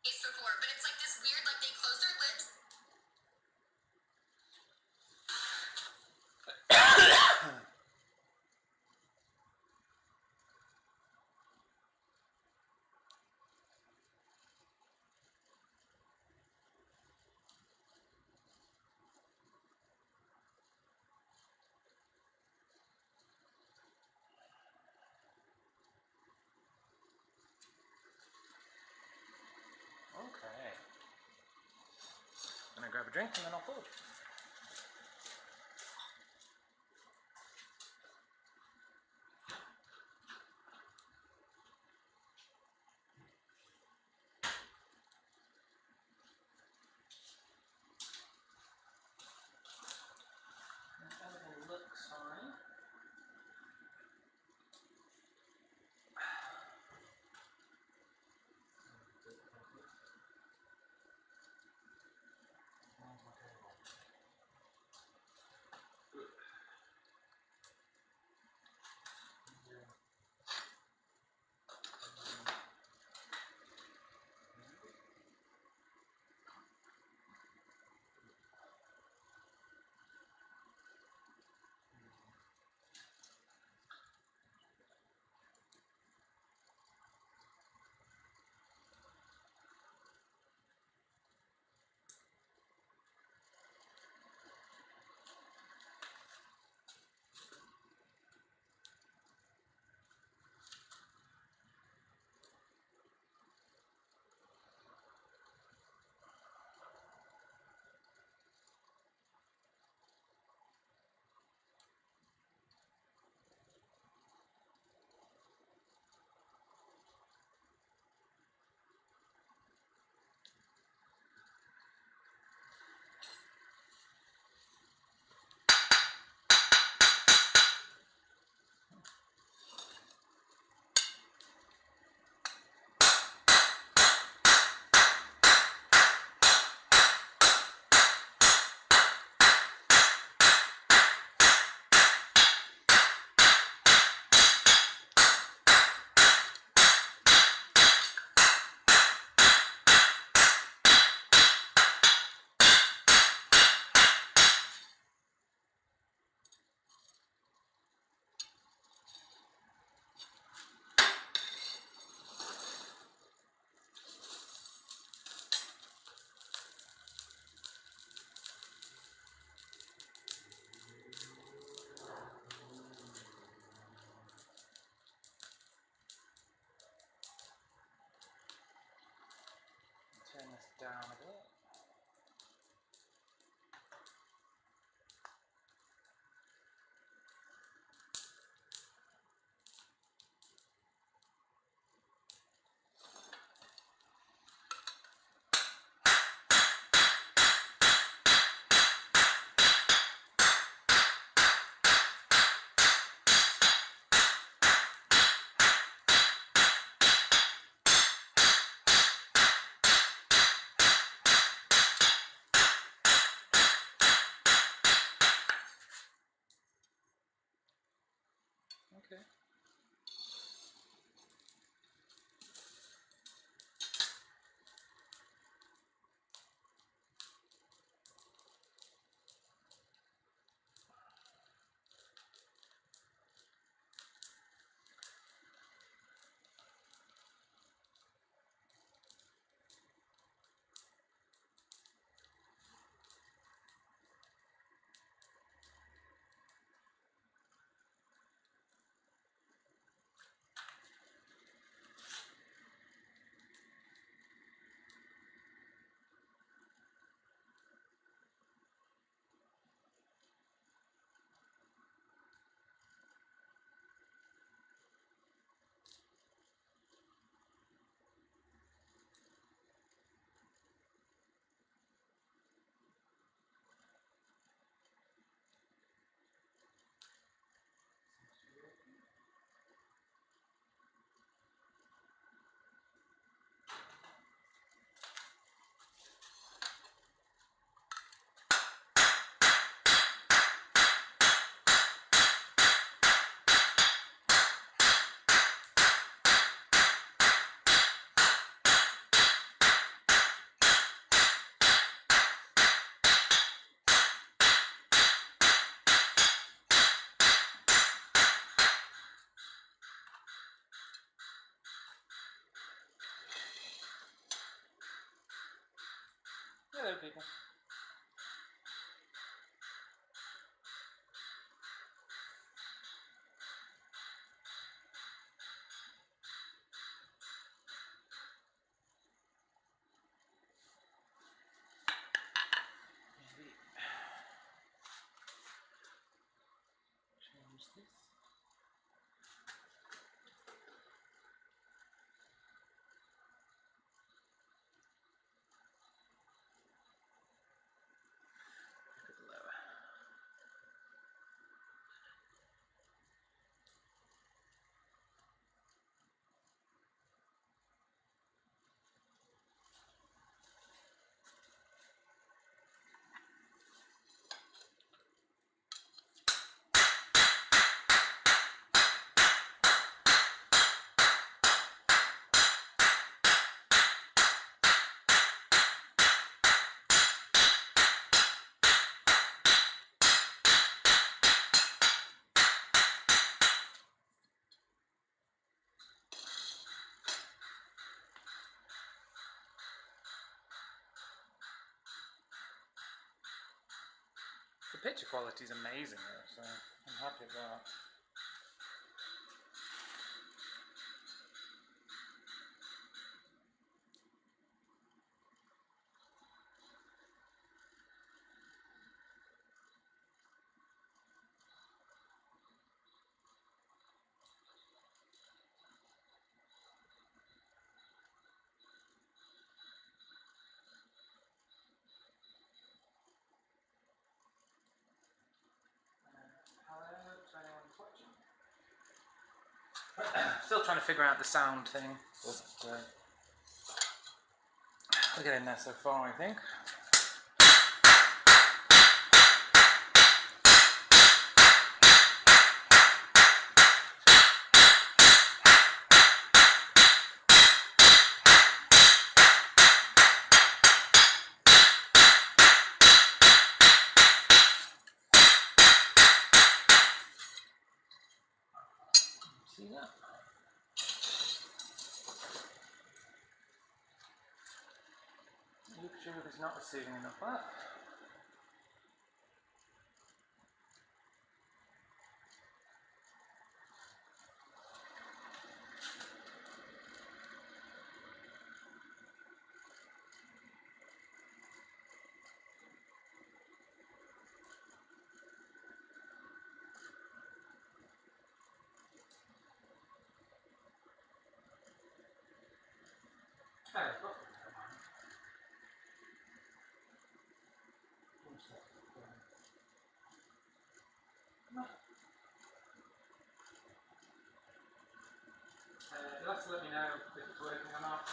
Before, but it's like this weird, like they close their lips. Okay. I'm gonna grab a drink and then I'll fold. Everything looks fine. Where's my table? people. Maybe change this. A bit lower. The picture quality is amazing though, so I'm happy with that. Still trying to figure out the sound thing, but we're getting there so far, I think. See that? YouTube is not receiving enough of that. You'll have to let me know if it's working or not.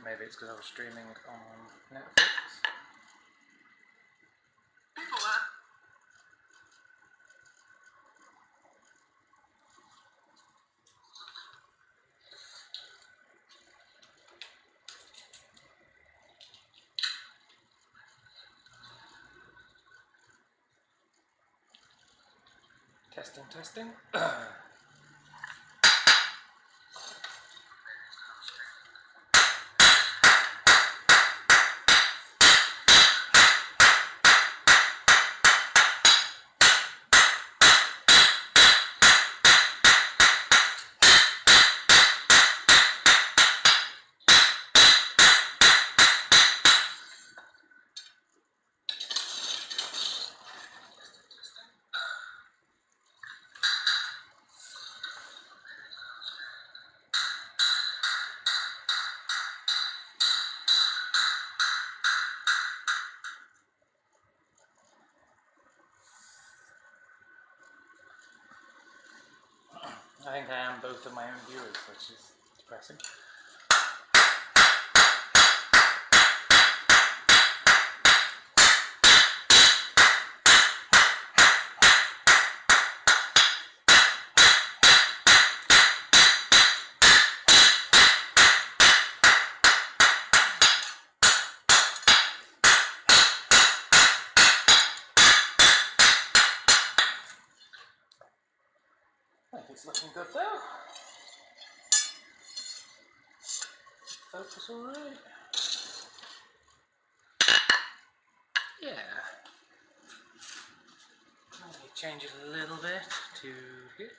Maybe it's because I was streaming on Netflix. Testing, testing. I think I am both of my own viewers, which is depressing. I think it's looking good though. Focus alright. Yeah. Maybe change it a little bit to here.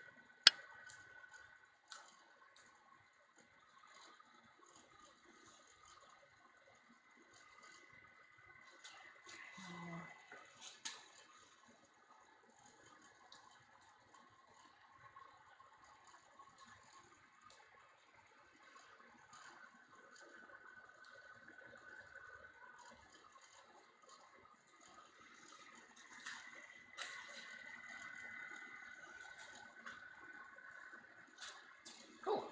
Cool.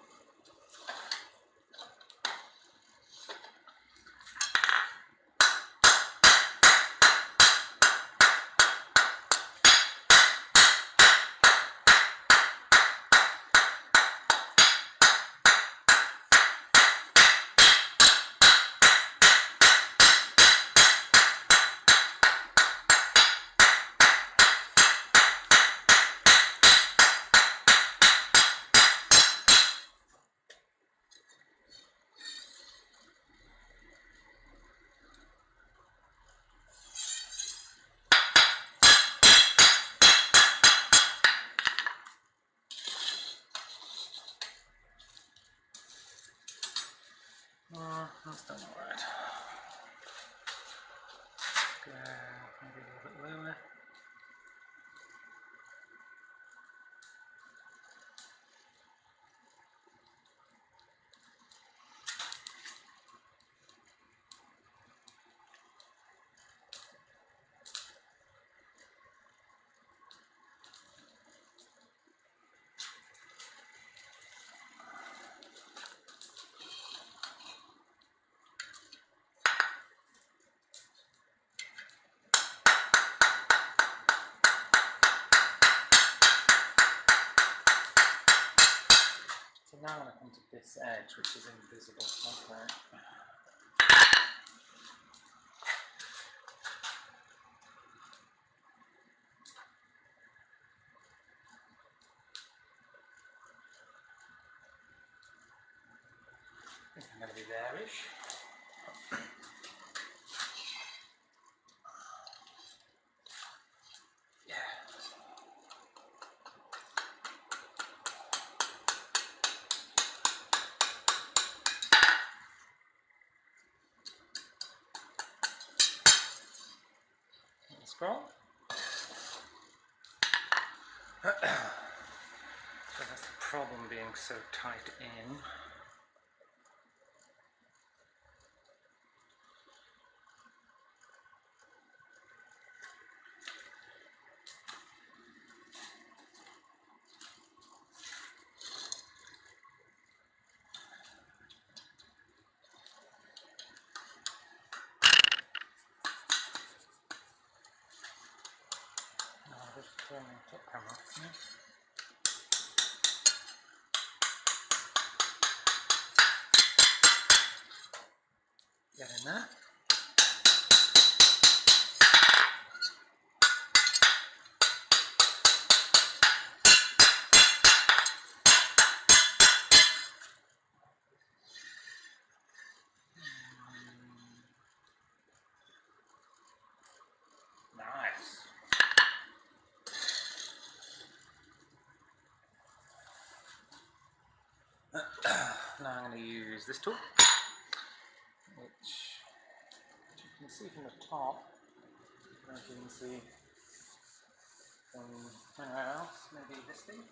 That's done alright. Go maybe a little bit lower. So now I'm going to come to this edge, which is invisible. Okay. I think I'm going to be there-ish. Yeah. Scroll. So that's the problem being so tight in. I'll just turn the top camera off now. Get in there. Nice. Now I'm going to use this tool, which you can see from the top, as you can see from anywhere else, maybe this thing.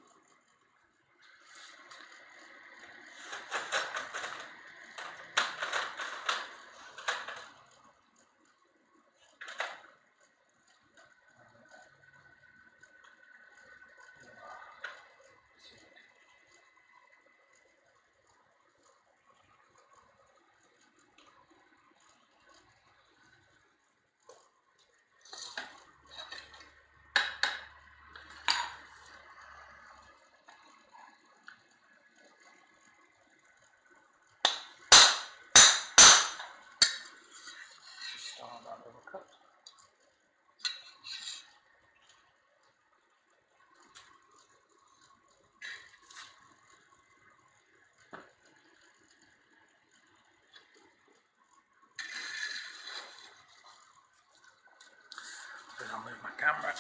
camera.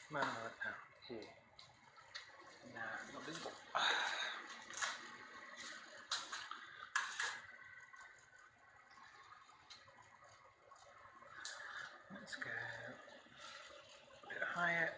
Mana here. Nah, it's not visible. Let's go a bit higher.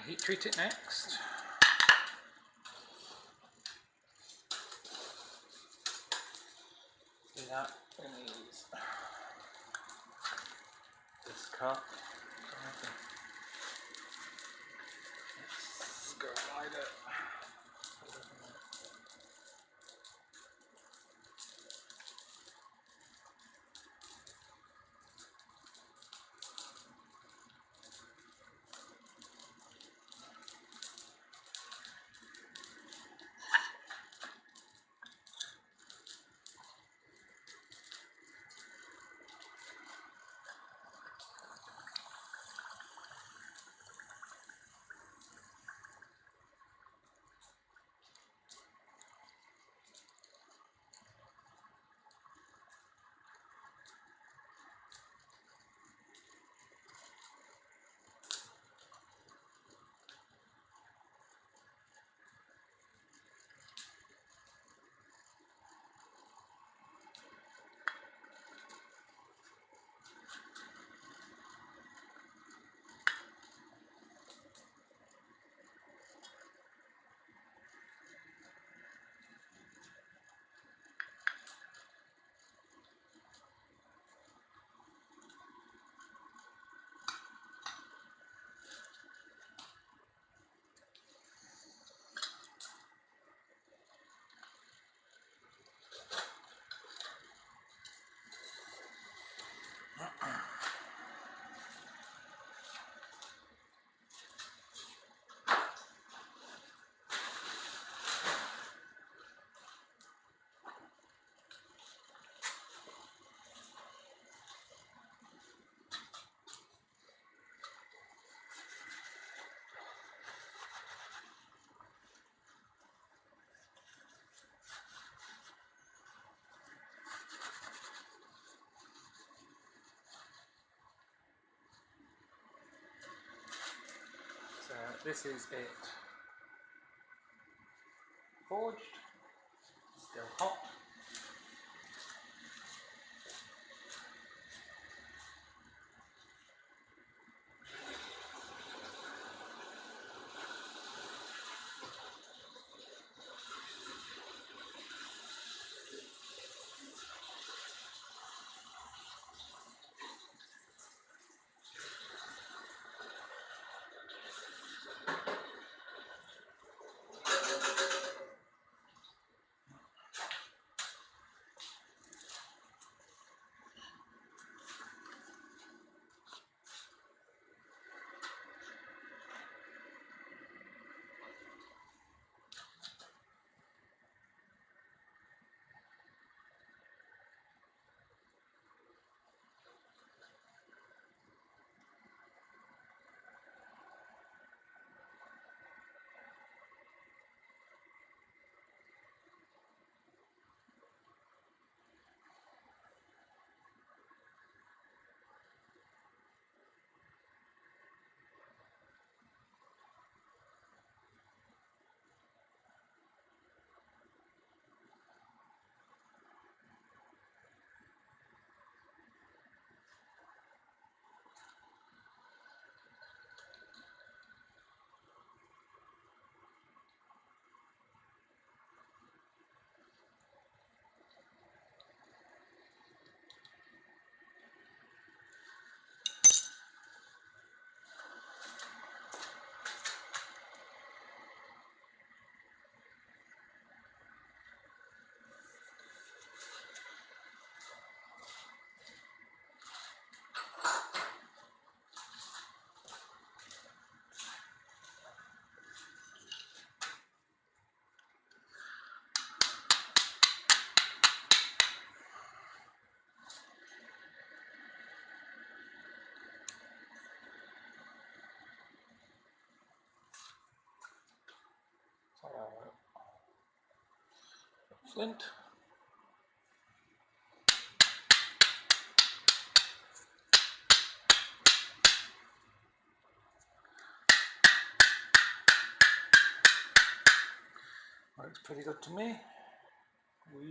heat treat it next. Do that. We're going to use this cup. Let's go light it. So this is it forged, still hot. Flint. Looks pretty good to me. Woo.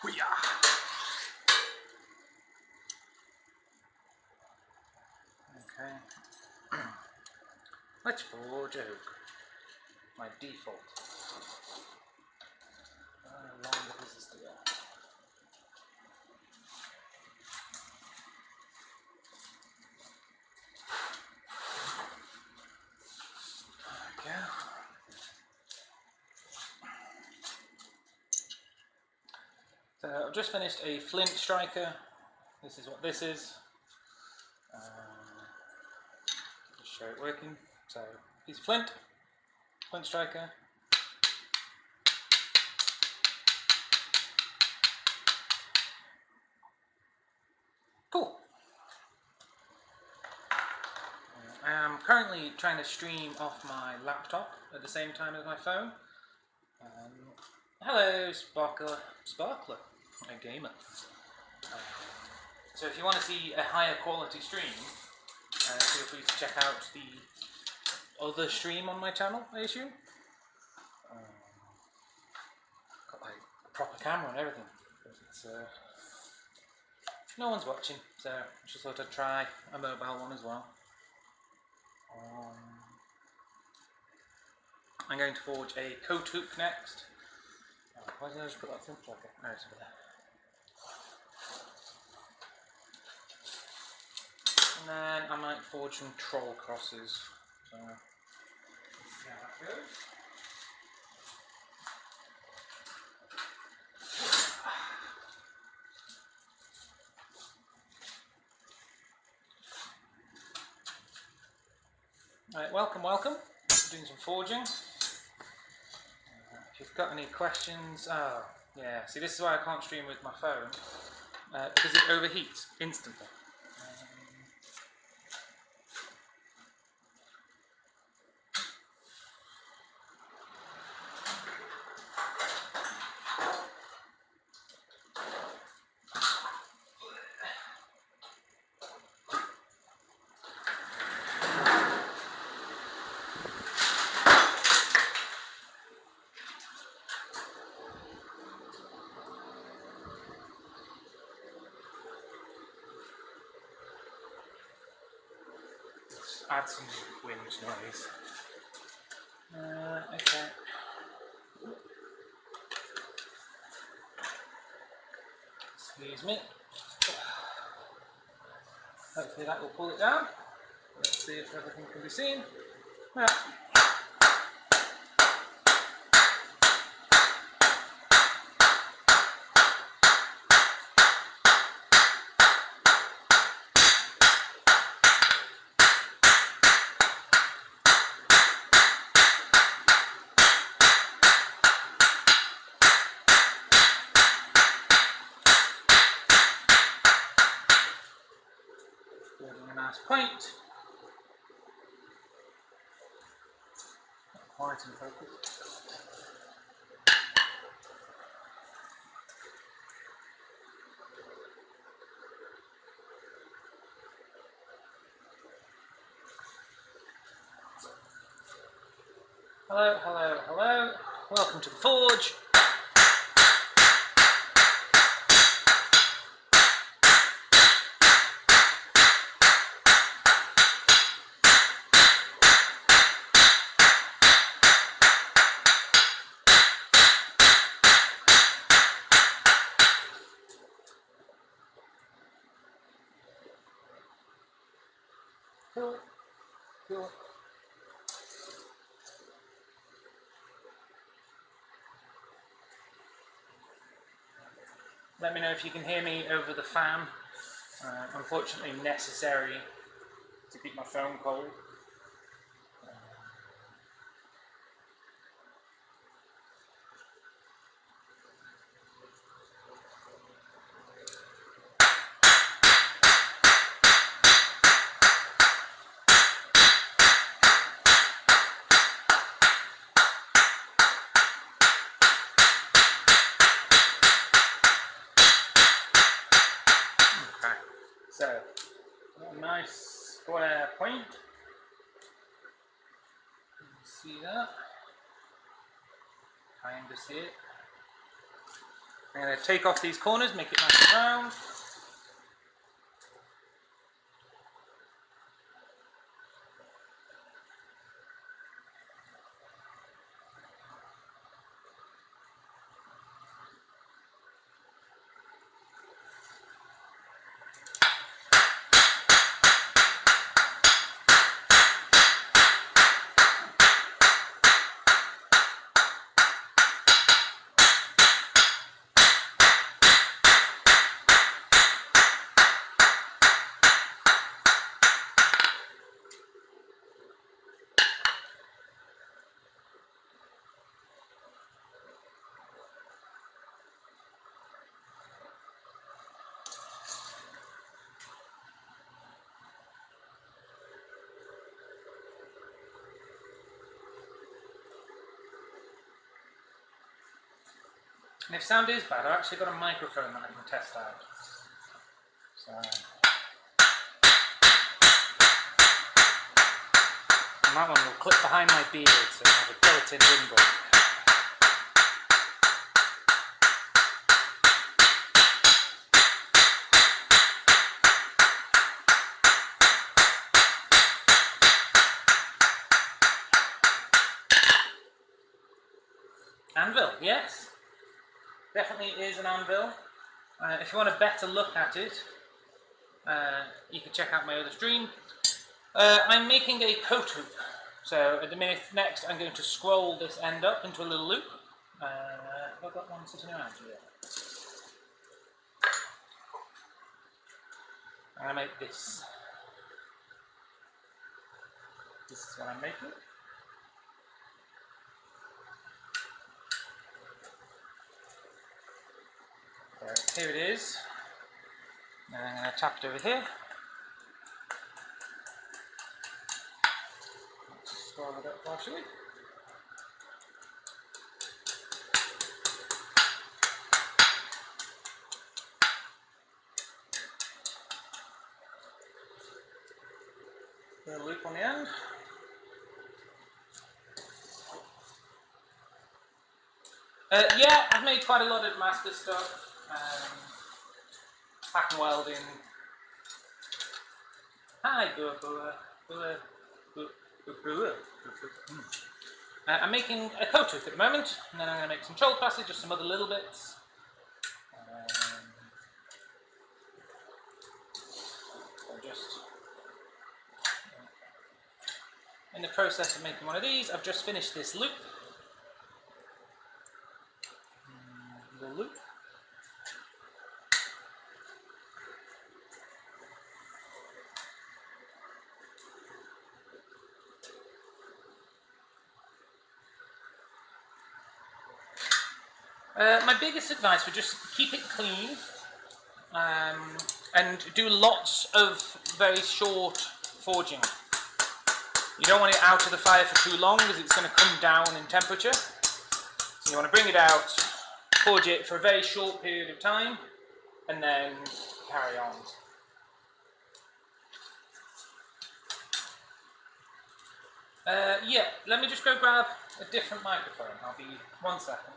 Okay. Let's forge a hook. My default. Longer piece of steel. There we go. So I've just finished a flint striker. This is what this is. Just show it working. So piece of flint striker. Cool. I am currently trying to stream off my laptop at the same time as my phone. Hello, Sparkler, a gamer. So if you want to see a higher quality stream, feel free to check out the other stream on my channel, I assume. Got like a proper camera and everything. But it's, no one's watching, so I just thought I'd try a mobile one as well. I'm going to forge a coat hook next. Why did I just put that flint striker? No, it's over there. And then I might forge some troll crosses. So let's see how that goes. Right, welcome. Doing some forging. If you've got any questions, yeah. See, this is why I can't stream with my phone because it overheats instantly. Add some wind noise. Okay. Excuse me. Hopefully that will pull it down. Let's see if everything can be seen. Yeah. Building a nice point. Not quite in focus. Hello. Welcome to the forge. Cool. Let me know if you can hear me over the fan. Unfortunately necessary to keep my phone cold. So, a nice square point. Can you see that? Kind of see it. I'm going to take off these corners, make it nice and round. And if sound is bad, I've actually got a microphone that I can test out. So, and that one will clip behind my beard, so I have a built-in wind block. Anvil, yes. Definitely is an anvil. If you want a better look at it, you can check out my other stream. I'm making a coat hoop. So at the minute next I'm going to scroll this end up into a little loop. I've got one sitting around here. I'm going to make this. This is what I'm making. So here it is. And I'm going to tap it over here. Let's scroll it up partially. Put a loop on the end. Yeah, I've made quite a lot of master stuff. Pattern welding. Hi, I'm making a coat hoop at the moment, and then I'm going to make some troll passes, just some other little bits. I'm just in the process of making one of these. I've just finished this loop. The loop. My biggest advice would just keep it clean and do lots of very short forging. You don't want it out of the fire for too long because it's going to come down in temperature. So you want to bring it out, forge it for a very short period of time, and then carry on. Yeah, let me just go grab a different microphone. I'll be 1 second.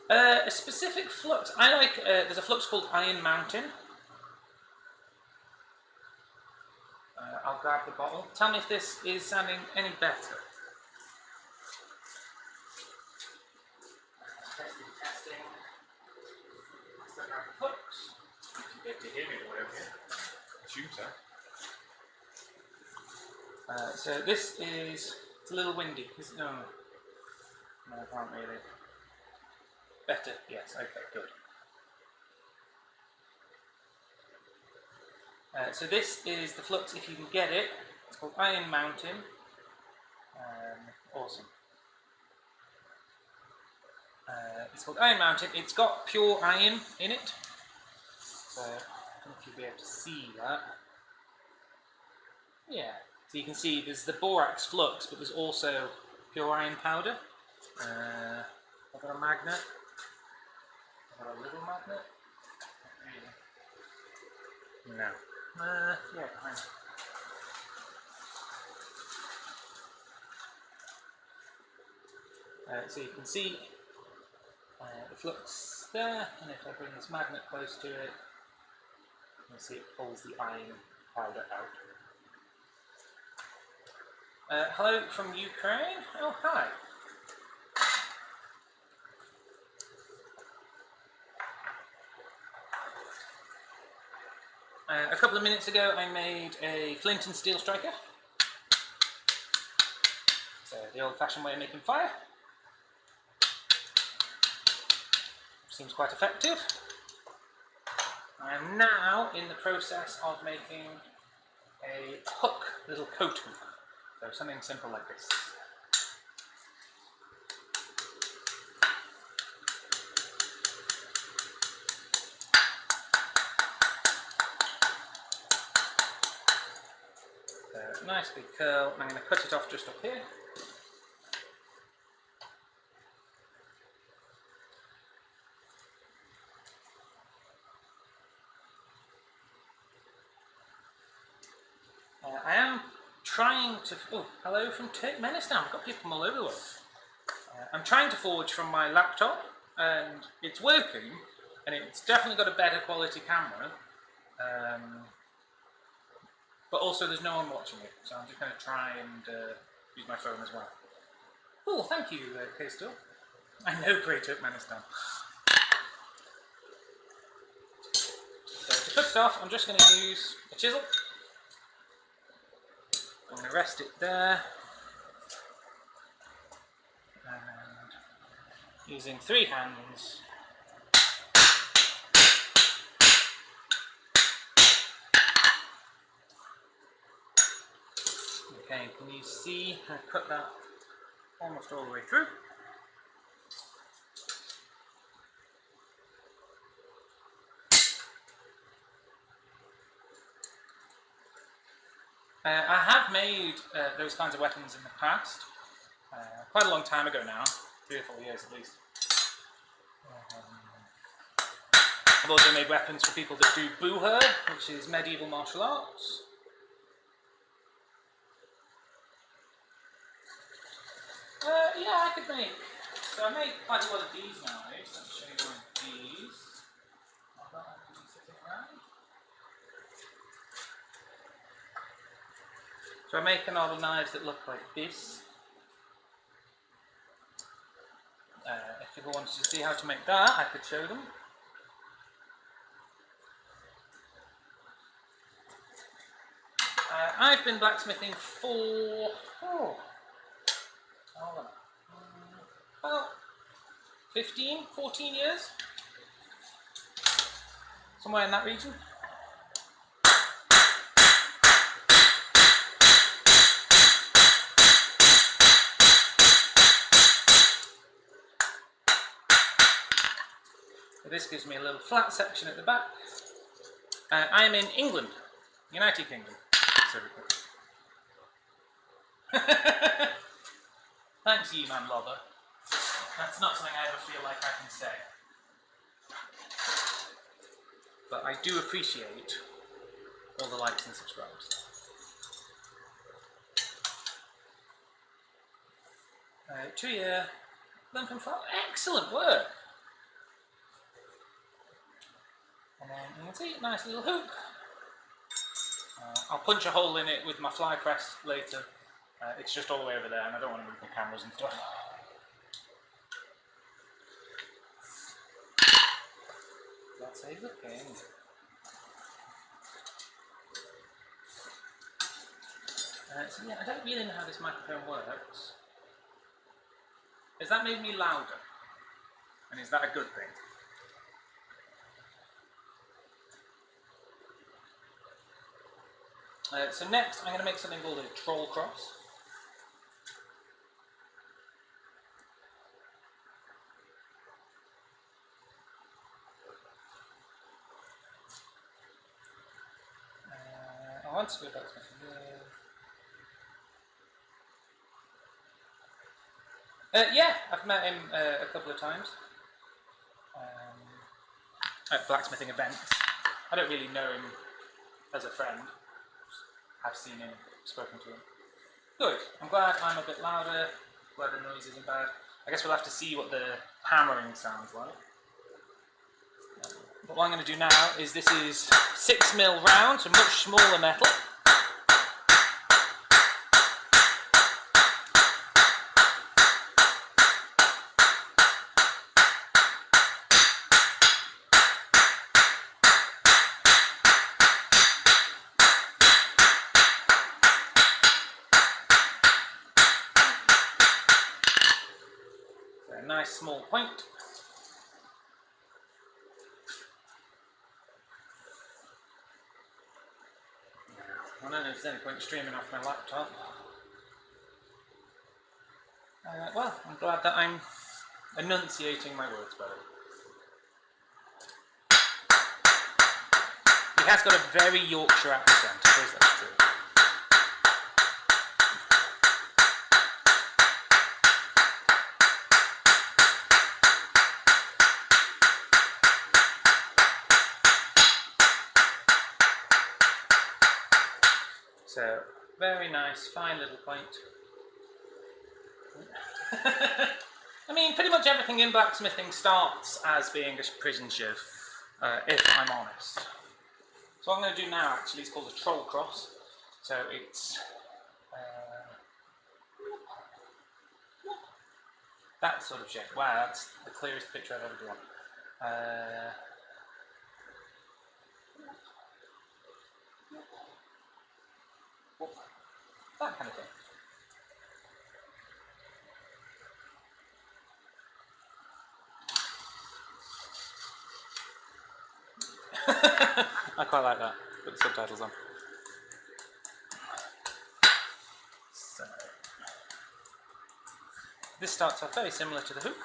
A specific flux, I like, there's a flux called Iron Mountain. I'll grab the bottle. Tell me if this is sounding any better. Testing. Still grab the flux. You get to hear me or whatever. Assume so. So this is, it's a little windy. No, I can't really. Better, yes, okay, good. So this is the flux, if you can get it. It's called Iron Mountain. Awesome. It's called Iron Mountain. It's got pure iron in it. So I think you'll be able to see that. Yeah, so you can see there's the borax flux, but there's also pure iron powder. I've got a magnet. I've got a little magnet. No. Yeah, kind of. So you can see the flux there, and if I bring this magnet close to it, you can see it pulls the iron powder out. Hello from Ukraine. Oh, hi. A couple of minutes ago, I made a flint and steel striker. So the old-fashioned way of making fire. Seems quite effective. I am now in the process of making a hook, little coat hook. So something simple like this. So nice big curl. I'm going to cut it off just up here. I am trying to... Oh, hello from Turkmenistan. I've got people from all over the world. I'm trying to forge from my laptop, and it's working, and it's definitely got a better quality camera. But also there's no one watching it, so I'm just going to try and use my phone as well. Oh, thank you, K-Still. I know Great Turkmenistan. So to cut it off, I'm just going to use a chisel. I'm going to rest it there. And using 3 hands, okay, can you see I cut that almost all the way through? I have made those kinds of weapons in the past, quite a long time ago now, 3 or 4 years at least. I've also made weapons for people that do buher, which is medieval martial arts. Yeah, I could make. So I made quite a lot of these nowadays. Let me show you one of these. I've got one of these sitting around. So I make a lot of knives that look like this. If people wanted to see how to make that, I could show them. I've been blacksmithing for about 15, 14 years. Somewhere in that region. This gives me a little flat section at the back. I am in England, United Kingdom. Thanks, Yeman Lobber. That's not something I ever feel like I can say. But I do appreciate all the likes and subscribes. 2-year Lincoln file. Excellent work! And then you can see, nice little hook. I'll punch a hole in it with my fly press later. It's just all the way over there and I don't want to move the cameras and stuff. That's a looking. So yeah, I don't really know how this microphone works. Has that made me louder? And is that a good thing? So next I'm going to make something called a troll cross. I want to be a blacksmith. Yeah, I've met him a couple of times at blacksmithing events. I don't really know him as a friend. I've seen him, spoken to him. Good. I'm glad I'm a bit louder. Glad the noise isn't bad. I guess we'll have to see what the hammering sounds like. But what I'm going to do now is this is 6mm round, so much smaller metal. So a nice small point. I don't know if there's any point streaming off my laptop. Well, I'm glad that I'm enunciating my words better. He has got a very Yorkshire accent, I suppose that's true. So, very nice, fine little point. I mean, pretty much everything in blacksmithing starts as being a prison shiv, if I'm honest. So what I'm going to do now, actually, is called a troll cross. So it's that sort of shape. Wow, that's the clearest picture I've ever drawn. That kind of thing. I quite like that. Put the subtitles on. So, this starts off very similar to the hoop.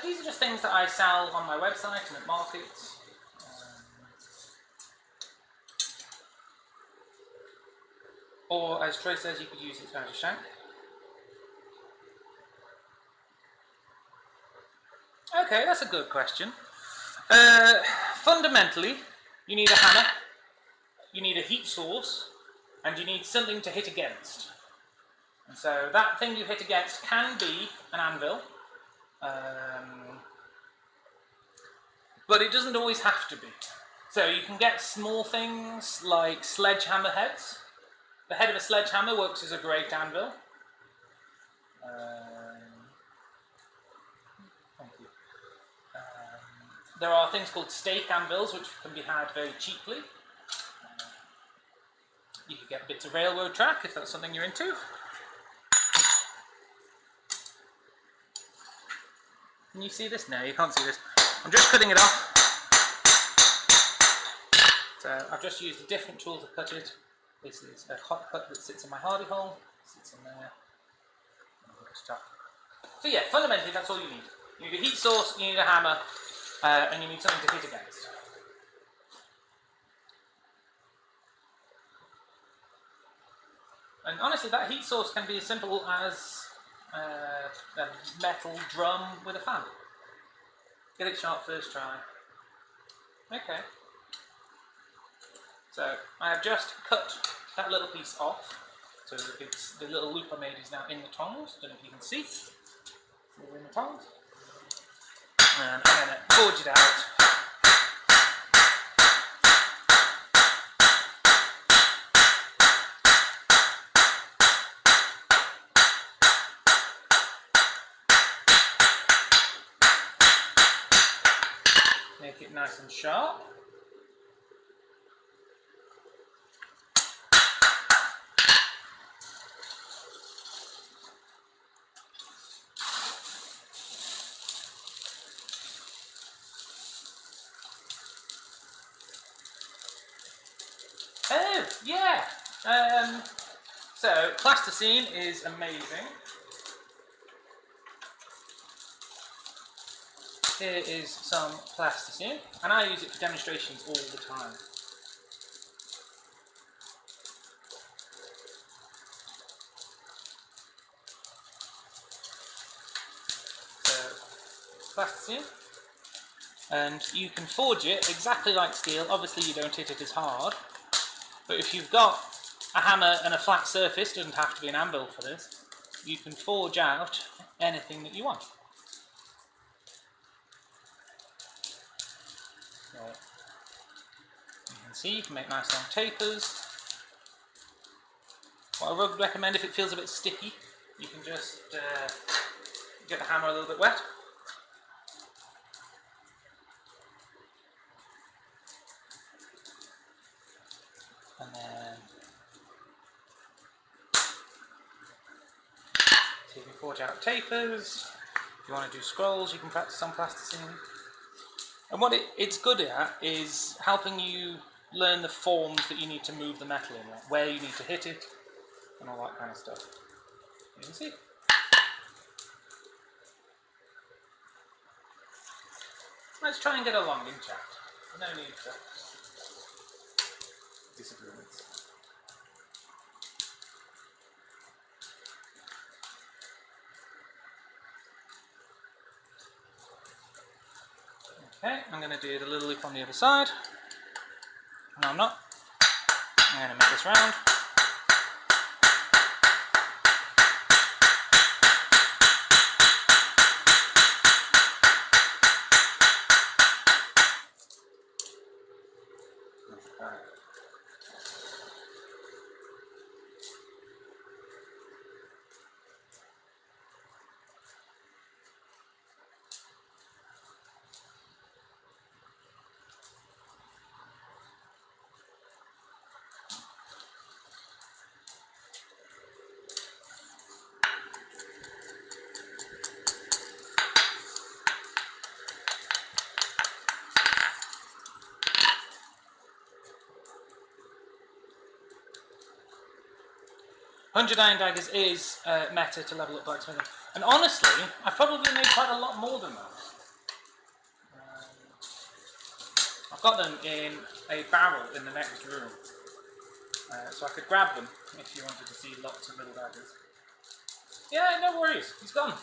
These are just things that I sell on my website and at markets. Or, as Troy says, you could use it as a shank. Okay, that's a good question. Fundamentally, you need a hammer, you need a heat source, and you need something to hit against. And so that thing you hit against can be an anvil, but it doesn't always have to be. So you can get small things like sledgehammer heads. The head of a sledgehammer works as a great anvil. Thank you. There are things called stake anvils which can be had very cheaply. You could get bits of railroad track if that's something you're into. Can you see this? No, you can't see this. I'm just cutting it off. So I've just used a different tool to cut it. This is a hot cut that sits in my hardy hole. Sits in there. So yeah, fundamentally that's all you need. You need a heat source, you need a hammer, and you need something to hit against. And honestly, that heat source can be as simple as a metal drum with a fan. Get it sharp first try. Okay. So I have just cut that little piece off. So it's, the little loop I made is now in the tongs. Don't know if you can see. So we're in the tongs. And I'm going to forge it out. Make it nice and sharp. Yeah. So plasticine is amazing. Here is some plasticine, and I use it for demonstrations all the time. So, plasticine, and you can forge it exactly like steel. Obviously you don't hit it as hard, but if you've got a hammer and a flat surface, doesn't have to be an anvil for this, you can forge out anything that you want. So, you can see you can make nice long tapers. What I would recommend, if it feels a bit sticky, you can just get the hammer a little bit wet. And then so you can forge out tapers. If you want to do scrolls, you can practice on plasticine. And what it's good at is helping you learn the forms that you need to move the metal in, like where you need to hit it, and all that kind of stuff. You can see. Let's try and get along in chat. No need for disagreements. Okay, I'm going to do the little loop on the other side. No, I'm not. I'm going to make this round. Hundred Iron Daggers is meta to level up blacksmithing, and honestly, I've probably made quite a lot more than that. I've got them in a barrel in the next room, so I could grab them if you wanted to see lots of little daggers. Yeah, no worries, he's gone.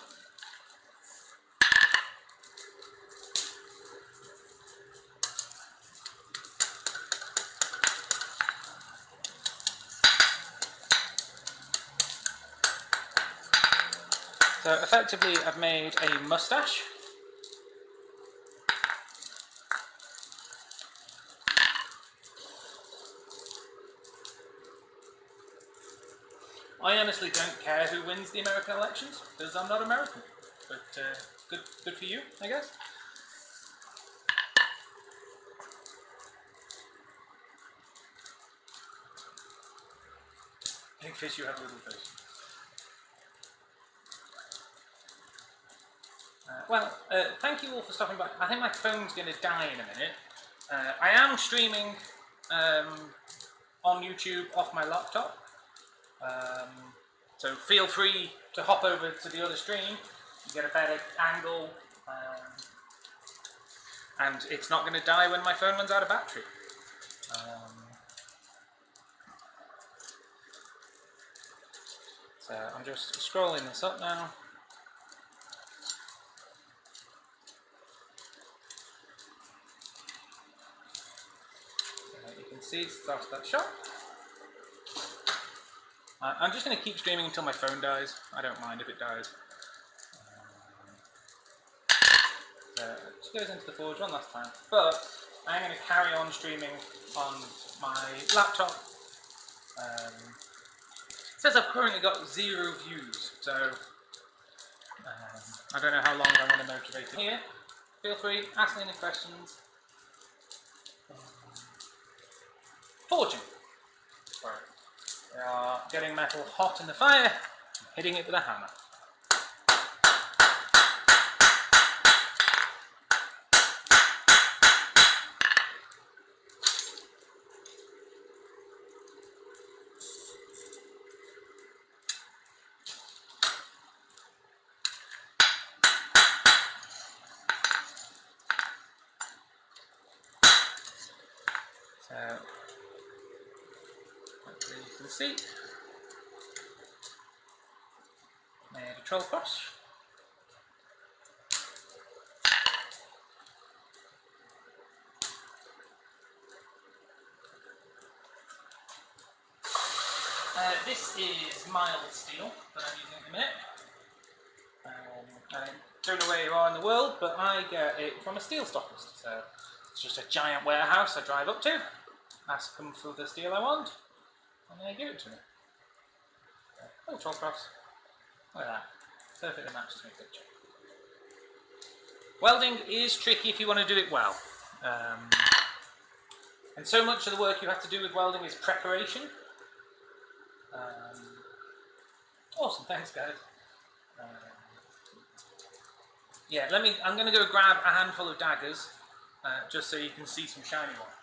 So effectively I've made a mustache. I honestly don't care who wins the American elections, because I'm not American. But good for you, I guess. Big fish, you have little fish. Thank you all for stopping by. I think my phone's going to die in a minute. I am streaming on YouTube off my laptop. So feel free to hop over to the other stream, you get a better angle, and it's not going to die when my phone runs out of battery. So I'm just scrolling this up now. You can see it starts that shot. I'm just going to keep streaming until my phone dies. I don't mind if it dies. So it just goes into the forge one last time. But I'm going to carry on streaming on my laptop. It says I've currently got 0 views, so I don't know how long I want to motivate it. Here, feel free, ask me any questions. Forging. We are getting metal hot in the fire, hitting it with a hammer. seat. Made a troll cross. This is mild steel that I'm using at the minute. I don't know where you are in the world, but I get it from a steel stockist. So it's just a giant warehouse I drive up to, ask them for the steel I want, and they give it to me. Oh, troll cross. Look at that. Perfectly matches my picture. Welding is tricky if you want to do it well. And so much of the work you have to do with welding is preparation. Awesome, thanks guys. Yeah, I'm going to go grab a handful of daggers, just so you can see some shiny ones.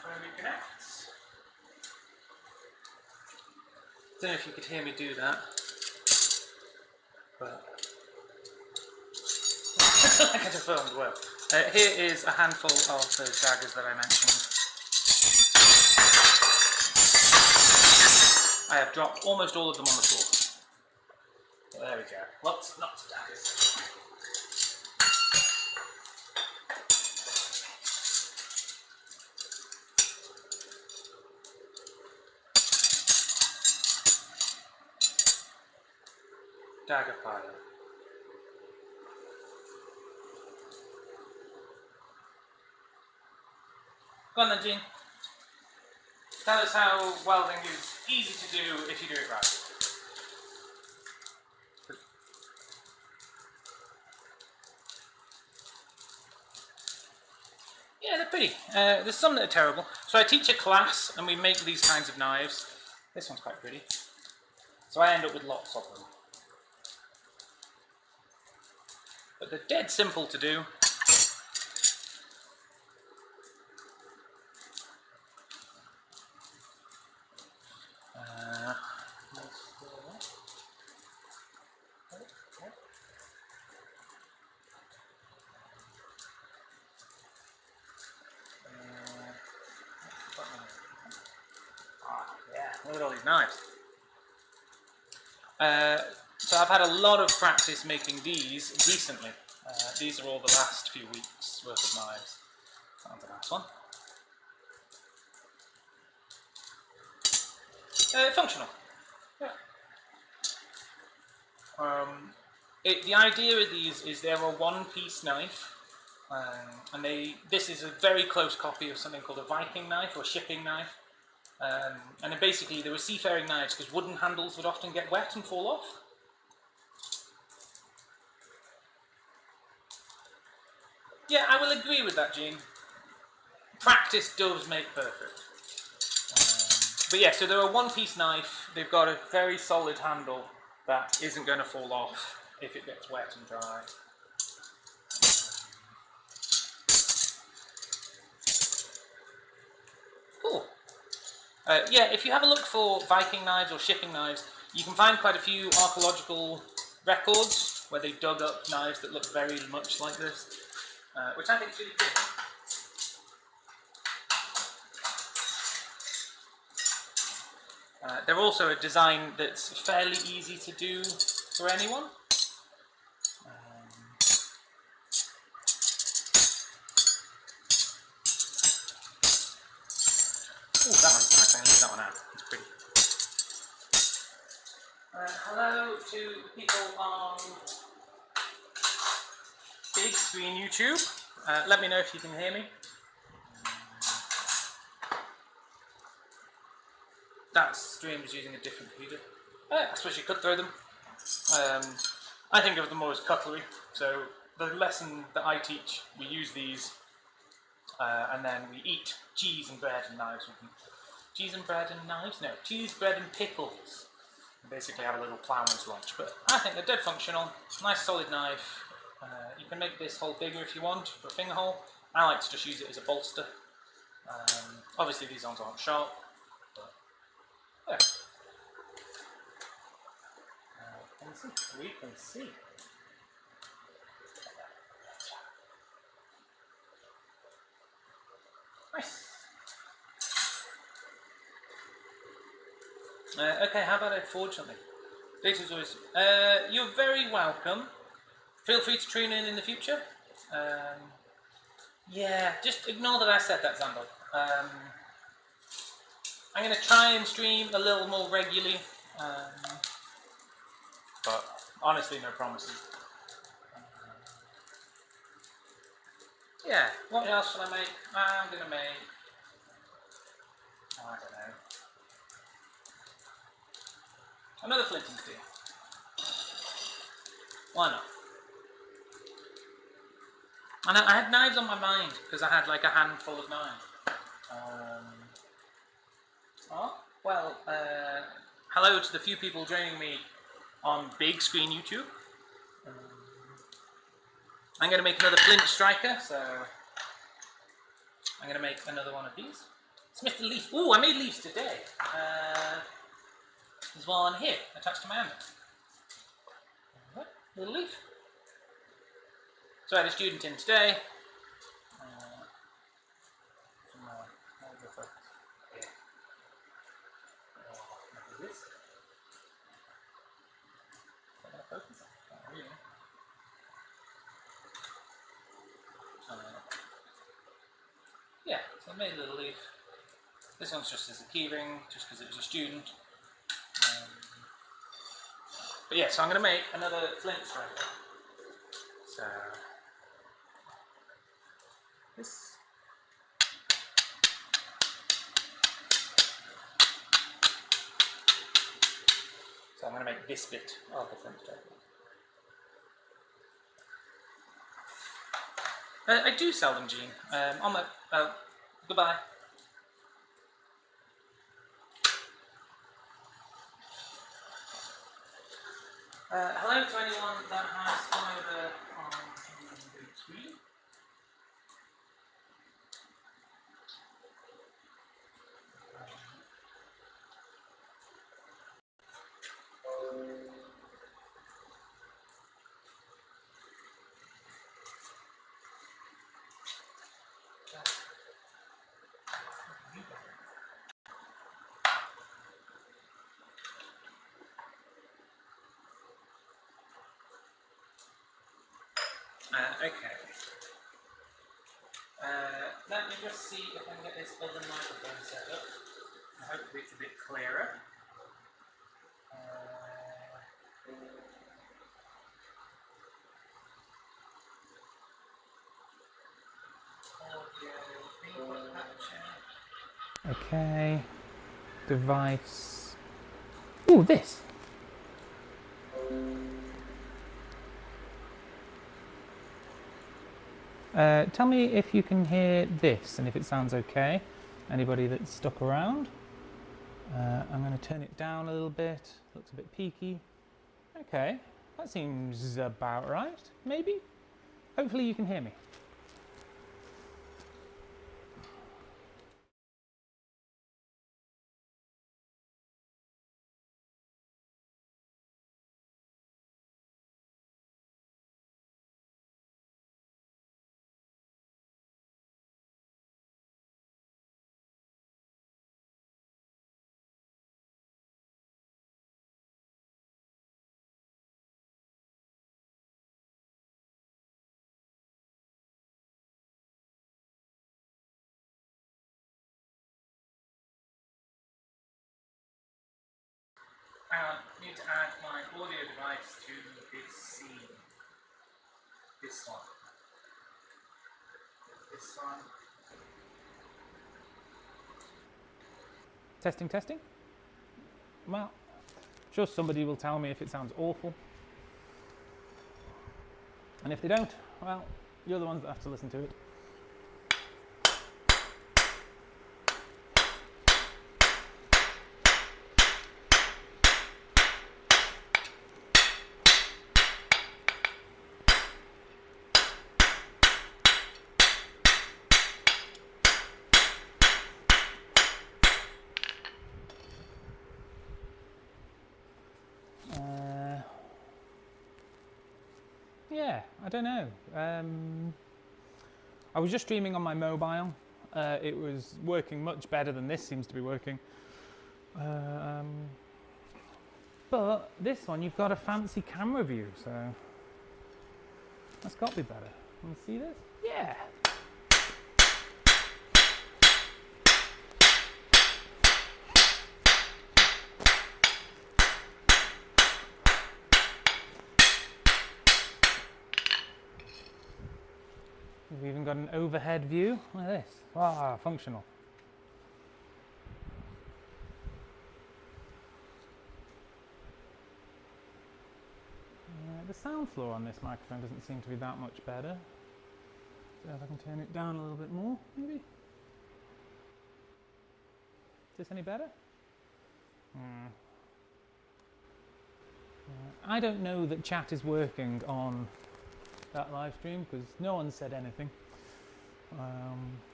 Reconnects. Don't know if you could hear me do that, but I could have filmed well. Here is a handful of those daggers that I mentioned. I have dropped almost all of them on the floor. But there we go. Lots of daggers. Dagger pile. Go on then, Gene. Tell us how welding is easy to do if you do it right. Yeah, they're pretty. There's some that are terrible. So I teach a class and we make these kinds of knives. This one's quite pretty. So I end up with lots of them. But they're dead simple to do. Yeah, look at all these knives. So I've had a lot of practice making these recently. These are all the last few weeks worth of knives. That one's a nice one. Functional. Yeah. The idea of these is they're a one-piece knife, and this is a very close copy of something called a Viking knife or shipping knife. And then basically they were seafaring knives because wooden handles would often get wet and fall off. Yeah, I will agree with that, Gene. Practice does make perfect. But yeah, so they're a one-piece knife. They've got a very solid handle that isn't going to fall off if it gets wet and dry. Cool. Yeah, if you have a look for Viking knives or shipping knives, you can find quite a few archaeological records where they dug up knives that look very much like this, which I think is really cool. They're also a design that's fairly easy to do for anyone. Oh, that one's nice. I'm going to leave that one out. It's pretty. Hello to the people on big screen YouTube. Let me know if you can hear me. That stream is using a different heater. I suppose you could throw them. I think of them more as cutlery, so the lesson that I teach, we use these, and then we eat cheese and bread and knives with them. Cheese and bread and knives? No, cheese, bread and pickles. We basically have a little ploughman's lunch, but I think they're dead functional. Nice solid knife. You can make this hole bigger if you want for a finger hole. I like to just use it as a bolster. Obviously these ones aren't sharp, but yeah. We can see. Nice. Okay, how about I forge something? Data's always. You're very welcome. Feel free to tune in the future. Yeah, just ignore that I said that, Xandor. I'm going to try and stream a little more regularly. But honestly, no promises. Yeah, what else shall I make? I'm going to make. I don't know. Another flint and steel. Why not? And I had knives on my mind because I had like a handful of knives. Hello to the few people joining me on big screen YouTube. I'm going to make another flint striker, so I'm going to make another one of these. Smith the leaf. Ooh, I made leaves today. There's one here attached to my hand. Little leaf. So I had a student in today. Yeah, so I made a little leaf. This one's just as a keyring, just because it was a student. But yeah, so I'm going to make another flint striker. So this. So I'm going to make this bit of the flint striker. I do sell them, Gene. On my goodbye. Hello to anyone that has come over on the screen. Okay. Let me just see if I can get this other microphone set up. Hopefully it's a bit clearer. Okay. Device. Ooh, this. Tell me if you can hear this and if it sounds okay. Anybody that's stuck around. I'm going to turn it down a little bit. Looks a bit peaky. Okay, that seems about right, maybe? Hopefully you can hear me. I need to add my audio device to this scene. This one. This one. Testing, testing. Well, I'm sure somebody will tell me if it sounds awful. And if they don't, well, you're the ones that have to listen to it. Yeah, I don't know. I was just streaming on my mobile. It was working much better than this seems to be working. But this one, you've got a fancy camera view, so that's got to be better. Can you see this? Yeah. We've even got an overhead view. Look at this. Wow, functional. The sound floor on this microphone doesn't seem to be that much better. So if I can turn it down a little bit more, maybe. Is this any better? I don't know that chat is working on that live stream because no one said anything.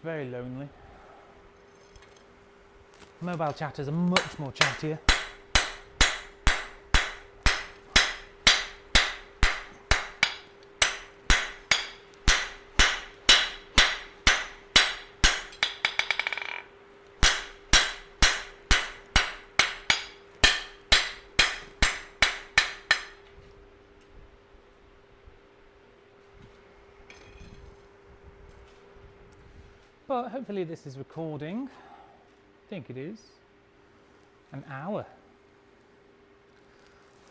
Very lonely. Mobile chatters are much more chattier. But hopefully this is recording. I think it is. An hour.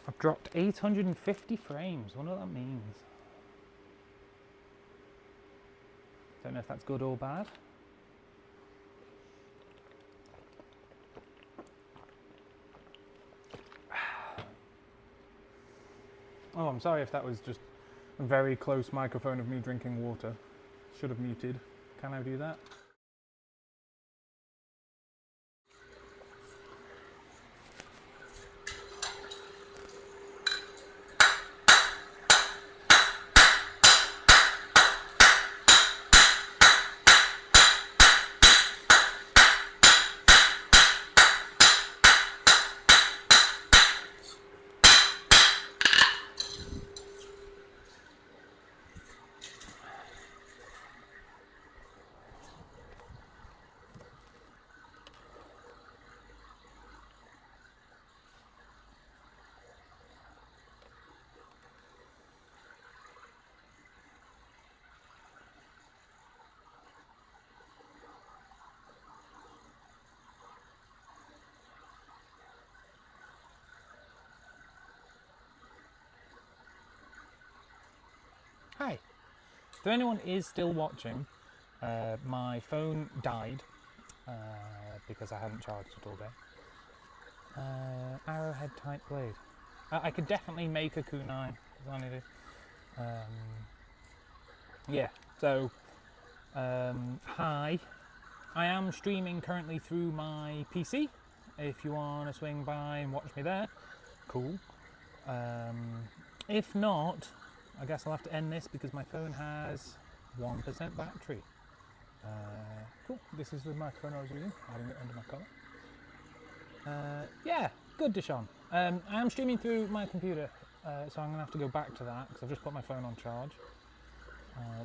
I've dropped 850 frames. I wonder what that means. Don't know if that's good or bad. Oh, I'm sorry if that was just a very close microphone of me drinking water. Should have muted. Can I do that? Hi. If anyone is still watching, my phone died because I hadn't charged it all day. Arrowhead type blade. I could definitely make a kunai. Yeah, so hi. I am streaming currently through my PC. If you want to swing by and watch me there, cool. If not, I guess I'll have to end this because my phone has 1% battery. Cool, this is the microphone I was using, adding it under my collar. Yeah, good, Deshaun. I am streaming through my computer, so I'm going to have to go back to that because I've just put my phone on charge.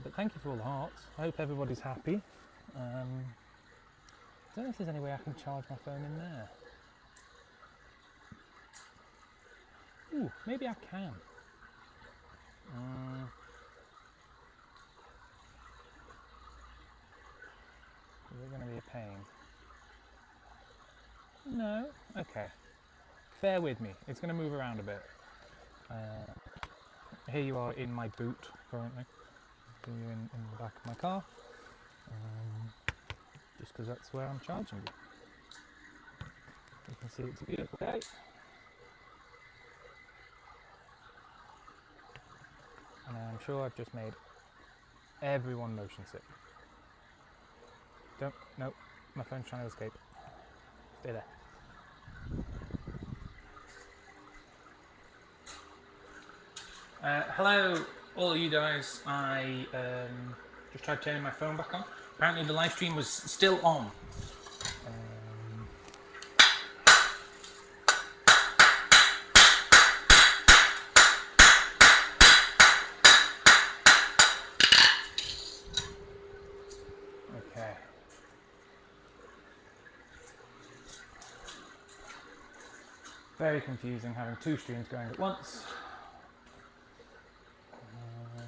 But thank you for all the hearts. I hope everybody's happy. I don't know if there's any way I can charge my phone in there. Ooh, maybe I can. Is it going to be a pain? No? Okay. Bear with me. It's going to move around a bit. Here you are in my boot currently. You're in the back of my car. Just because that's where I'm charging you. You can see it's a beautiful day. And I'm sure I've just made Everyone motion sit. Don't, no, my phone's trying to escape. Stay there. Hello, all of you guys. I just tried turning my phone back on. Apparently the live stream was still on. Okay. Very confusing having two streams going at once.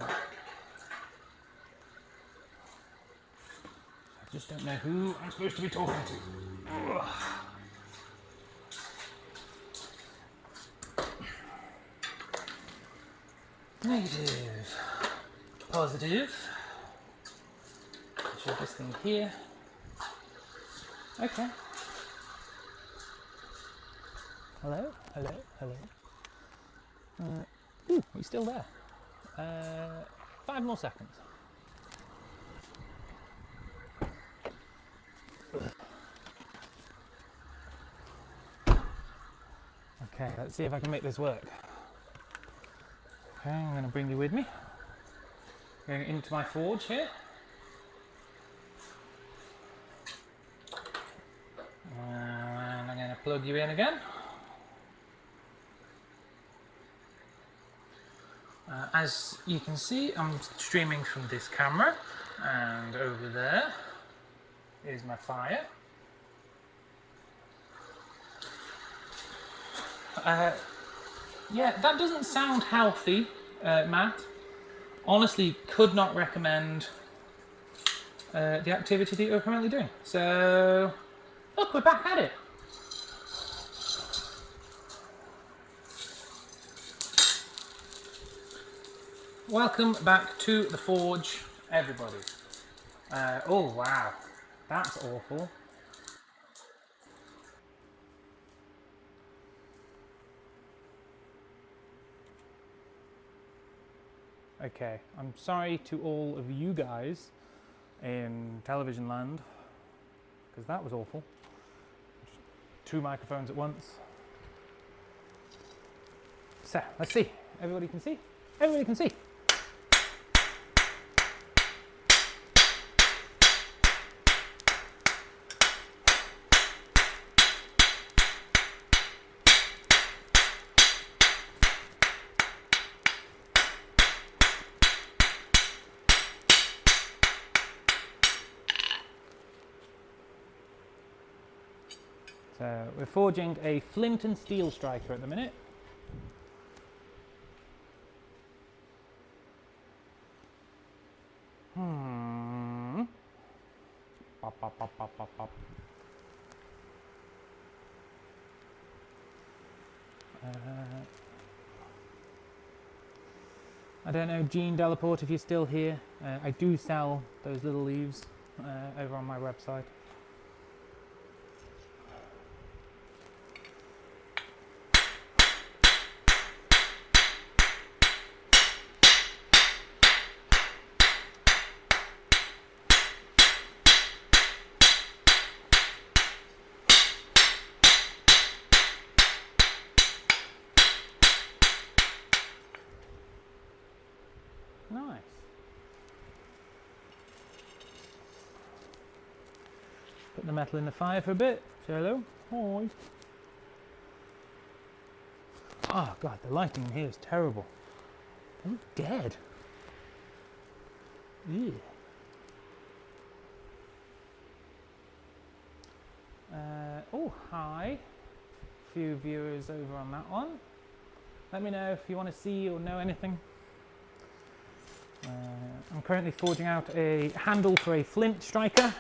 I just don't know who I'm supposed to be talking to. Ugh. Negative. Positive. Show this thing here. Okay. Hello, hello, hello. Ooh, he's still there. 5 more seconds. Okay, let's see if I can make this work. Okay, I'm going to bring you with me. Going into my forge here. And I'm going to plug you in again. As you can see, I'm streaming from this camera, and over there is my fire. Yeah, that doesn't sound healthy, Matt. Honestly, could not recommend the activity that you're currently doing. So, look, we're back at it. Welcome back to the forge, everybody. Oh wow, that's awful. Okay, I'm sorry to all of you guys in television land, because that was awful. 2 microphones at once. So, let's see. Everybody can see? Everybody can see. So we're forging a flint and steel striker at the minute. Pop, pop, pop, pop, pop, pop. I don't know, Jean Delaporte, if you're still here. I do sell those little leaves over on my website. Nice. Put the metal in the fire for a bit. Say hello. Hi. Oh god, the lighting in here is terrible. I look dead. Ew. Oh, hi. Few viewers over on that one. Let me know if you want to see or know anything. I'm currently forging out a handle for a flint striker.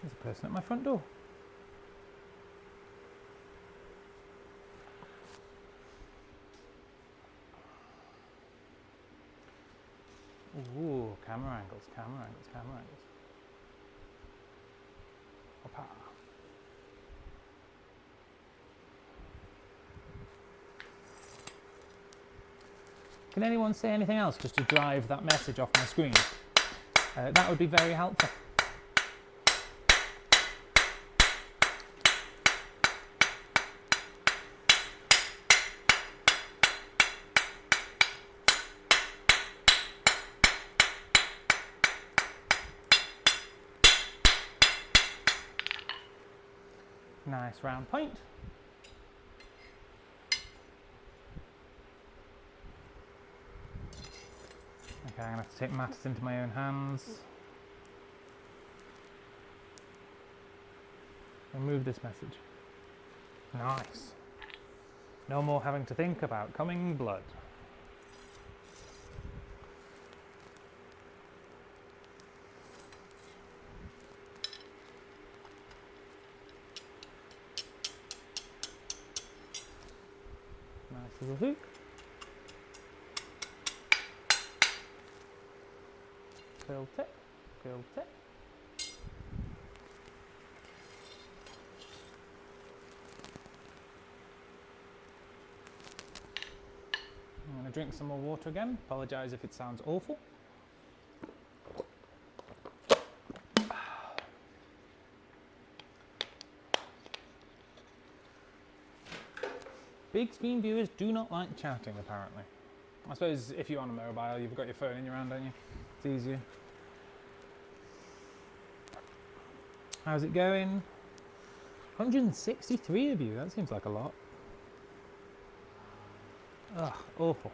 There's a person at my front door. camera angles. Hoppa. Can anyone say anything else just to drive that message off my screen? That would be very helpful. Nice round point. Okay, I'm going to have to take matters into my own hands. Remove this message. Nice. No more having to think about coming blood. Nice little hook. Quill tip, quill tip. I'm going to drink some more water again. Apologise if it sounds awful. Big screen viewers do not like chatting, apparently. I suppose if you're on a mobile, you've got your phone in your hand, don't you? It's easier. How's it going? 163 of you, that seems like a lot. Ugh, awful.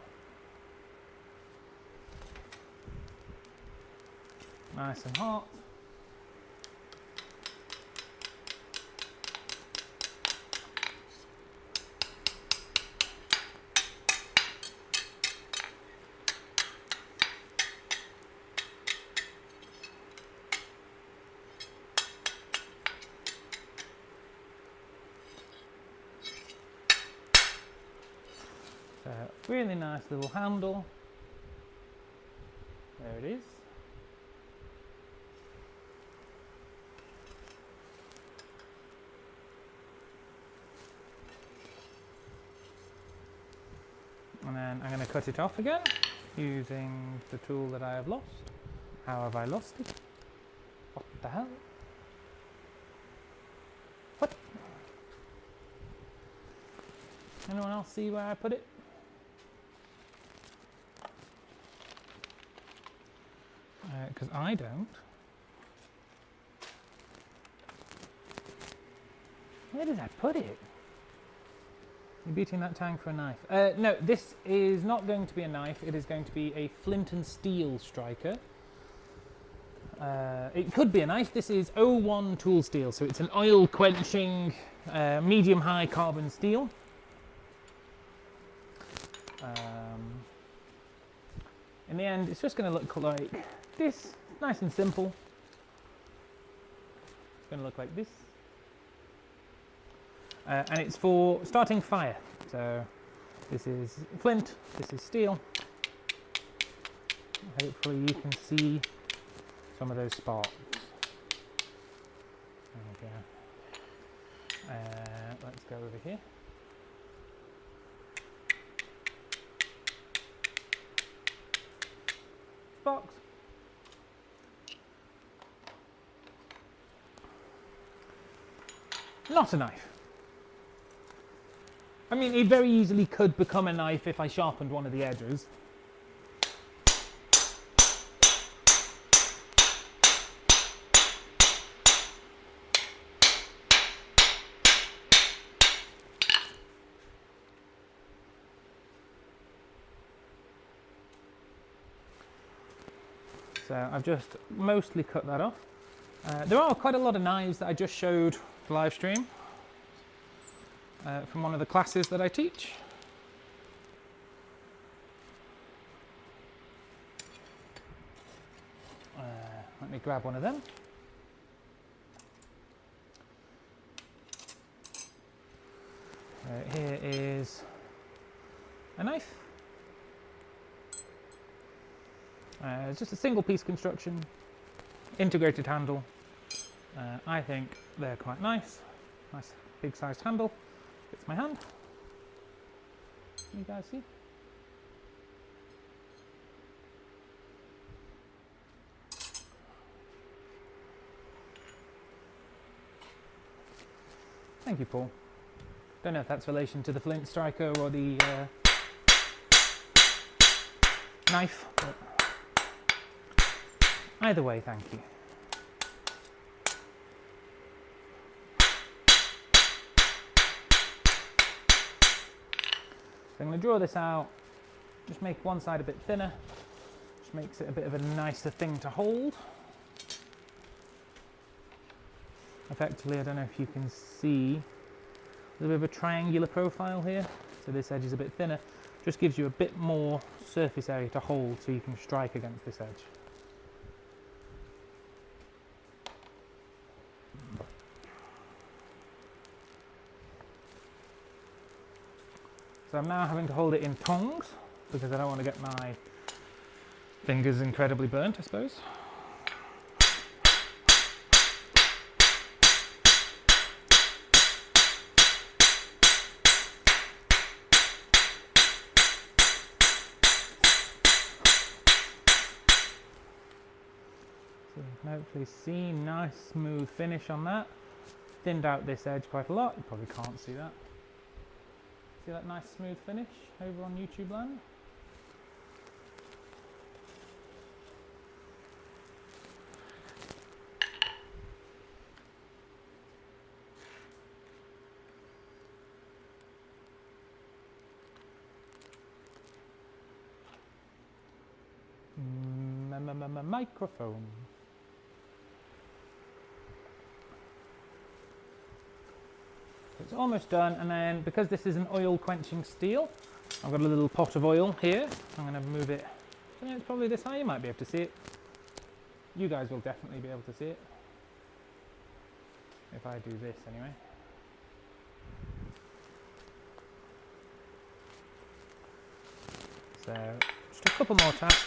Nice and hot. Really nice little handle. There it is. And then I'm going to cut it off again using the tool that I have lost. How have I lost it? What the hell? What? Anyone else see where I put it? Because I don't. Where did I put it? You're beating that tang for a knife. No, this is not going to be a knife. It is going to be a flint and steel striker. It could be a knife. This is 01 tool steel, so it's an oil quenching medium-high carbon steel. In the end, it's just going to look like this, nice and simple. It's going to look like this. And it's for starting fire. So this is flint, this is steel. Hopefully you can see some of those sparks. There we go. Let's go over here. Sparks. Not a knife. I mean, it very easily could become a knife if I sharpened one of the edges. So I've just mostly cut that off. There are quite a lot of knives that I just showed for live stream from one of the classes that I teach. Let me grab one of them. Here is a knife. It's just a single piece construction, integrated handle. I think they're quite nice. Nice big sized handle. Fits my hand. Can you guys see? Thank you, Paul. Don't know if that's relation to the flint striker or the knife, but either way, thank you. So I'm going to draw this out, just make one side a bit thinner, which makes it a bit of a nicer thing to hold. Effectively, I don't know if you can see, there's a bit of a triangular profile here, so this edge is a bit thinner, just gives you a bit more surface area to hold so you can strike against this edge. So I'm now having to hold it in tongs because I don't want to get my fingers incredibly burnt, I suppose. So you can hopefully see nice smooth finish on that. Thinned out this edge quite a lot, you probably can't see that. See that nice smooth finish over on YouTube land? Microphone. It's almost done, and then because this is an oil quenching steel, I've got a little pot of oil here. I'm going to move it. I think it's probably this high. You might be able to see it. You guys will definitely be able to see it if I do this anyway. So just a couple more taps.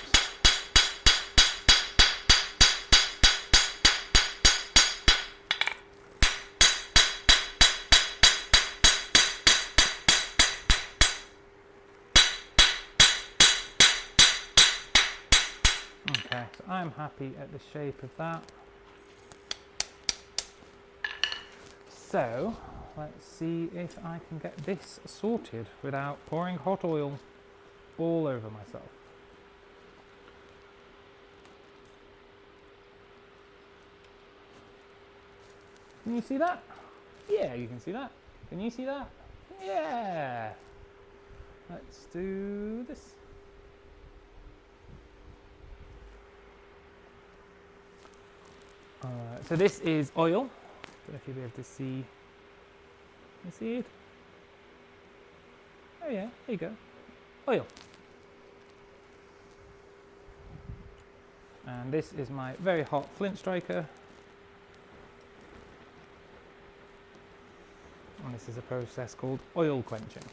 Okay, so I'm happy at the shape of that. So let's see if I can get this sorted without pouring hot oil all over myself. Can you see that? Yeah, you can see that. Can you see that? Yeah. Let's do this. So this is oil. I don't know if you'll be able to see. You see it? Oh yeah, there you go. Oil. And this is my very hot flint striker. And this is a process called oil quenching.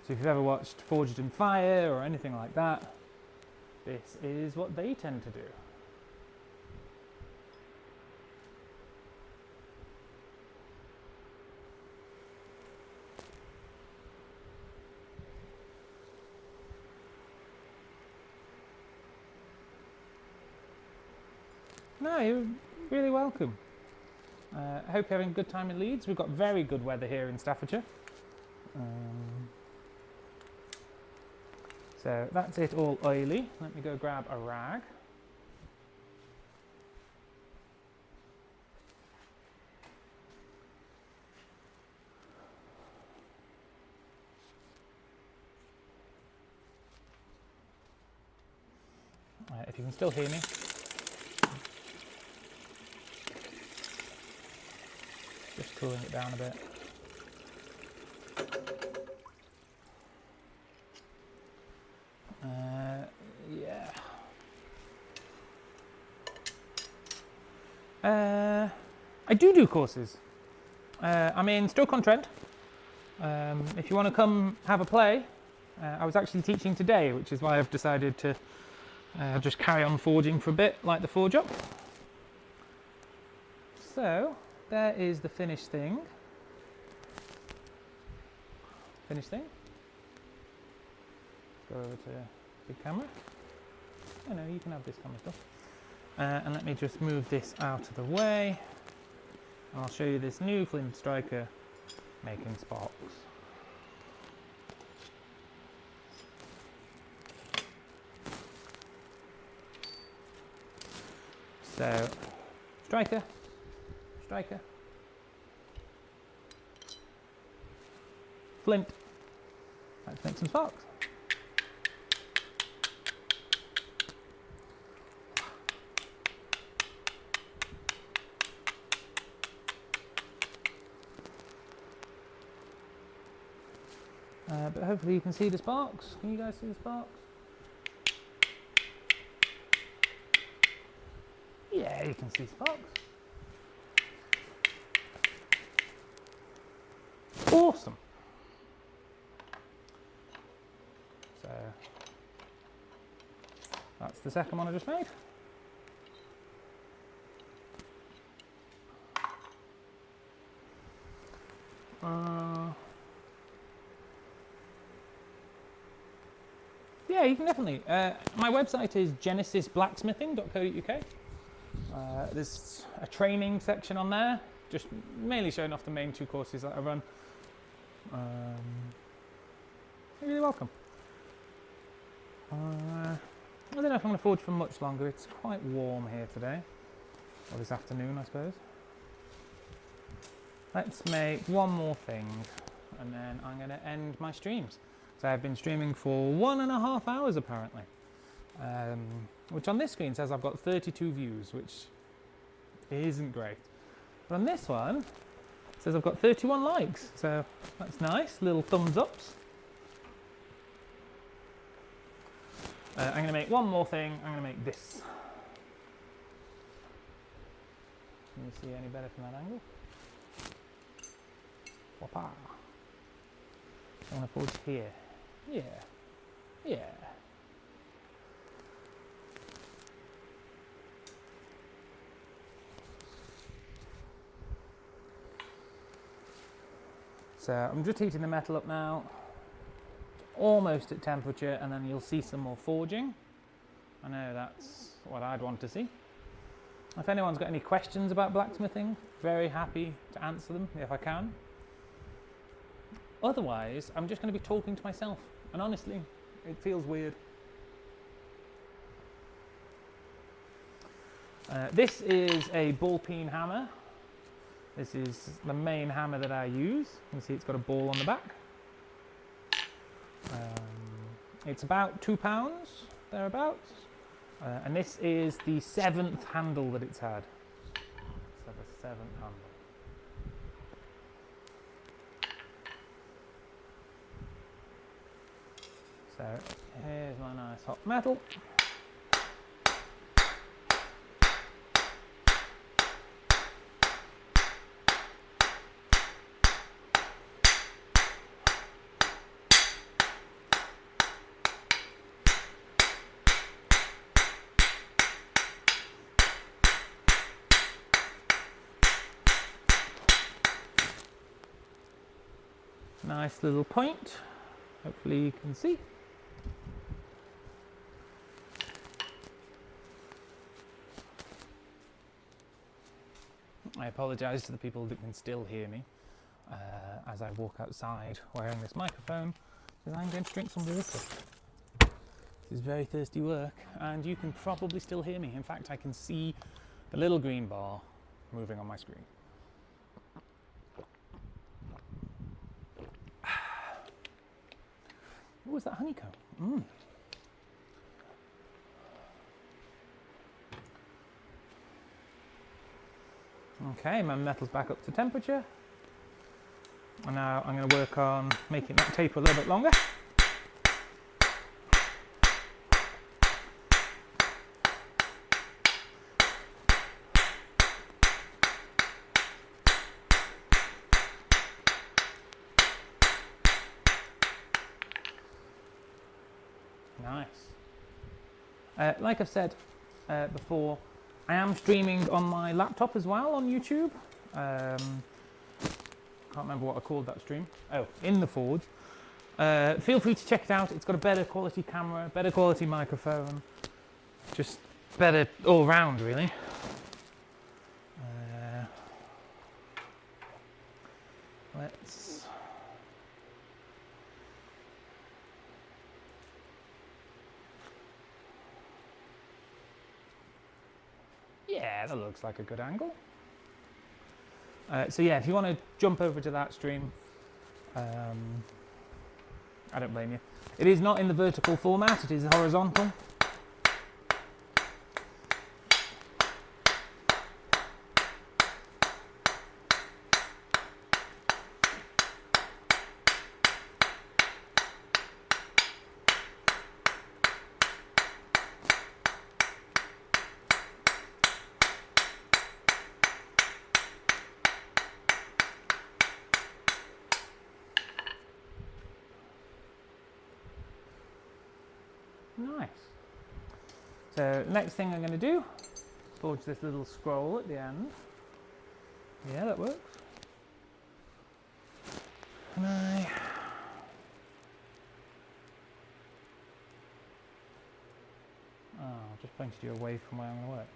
So if you've ever watched Forged in Fire or anything like that, this is what they tend to do. No, you're really welcome. I hope you're having a good time in Leeds. We've got very good weather here in Staffordshire. So that's it all oily. Let me go grab a rag. If you can still hear me. Just cooling it down a bit. Yeah. I do courses. I'm in Stoke-on-Trent. If you want to come have a play, I was actually teaching today, which is why I've decided to just carry on forging for a bit, like the forge up. So, there is the finished thing. Finished thing. Go over to big camera. Oh no, you can have this camera stuff. And let me just move this out of the way. And I'll show you this new flint striker making sparks. So, striker, flint. Let's make some sparks. But hopefully you can see the sparks. Can you guys see the sparks? Yeah, you can see sparks. Awesome. So that's the second one I just made. Yeah, you can definitely. My website is genesisblacksmithing.co.uk. There's a training section on there, just mainly showing off the main 2 courses that I run. You're really welcome. I don't know if I'm going to forge for much longer. It's quite warm here today, or this afternoon, I suppose. Let's make one more thing, and then I'm going to end my streams. So I've been streaming for 1.5 hours apparently, which on this screen says I've got 32 views, which isn't great. But on this one, it says I've got 31 likes, so that's nice, little thumbs ups. I'm going to make one more thing, I'm going to make this. Can you see any better from that angle? Whoppa. I'm going to forge here. Yeah. Yeah. So I'm just heating the metal up now. Almost at temperature, and then you'll see some more forging. I know that's what I'd want to see. If anyone's got any questions about blacksmithing, very happy to answer them if I can. Otherwise, I'm just going to be talking to myself, and honestly, it feels weird. This is a ball peen hammer. This is the main hammer that I use. You can see it's got a ball on the back. It's about £2, thereabouts. And this is the 7th handle that it's had. So the 7th handle. So here's my nice hot metal. Nice little point, hopefully you can see. I apologise to the people that can still hear me as I walk outside wearing this microphone, because I'm going to drink some water. This is very thirsty work, and you can probably still hear me. In fact, I can see the little green bar moving on my screen. What was that honeycomb? Okay, my metal's back up to temperature. And now I'm going to work on making that taper a little bit longer. Nice. Like I've said before, I am streaming on my laptop as well on YouTube. Can't remember what I called that stream. Oh, In The Forge. Feel free to check it out. It's got a better quality camera, better quality microphone, just better all round really. Let's... Yeah, that looks like a good angle. So yeah, if you want to jump over to that stream, I don't blame you. It is not in the vertical format, it is horizontal. Nice. So next thing I'm going to do, forge this little scroll at the end. Yeah, that works. And just pointed you away from where I'm going to work.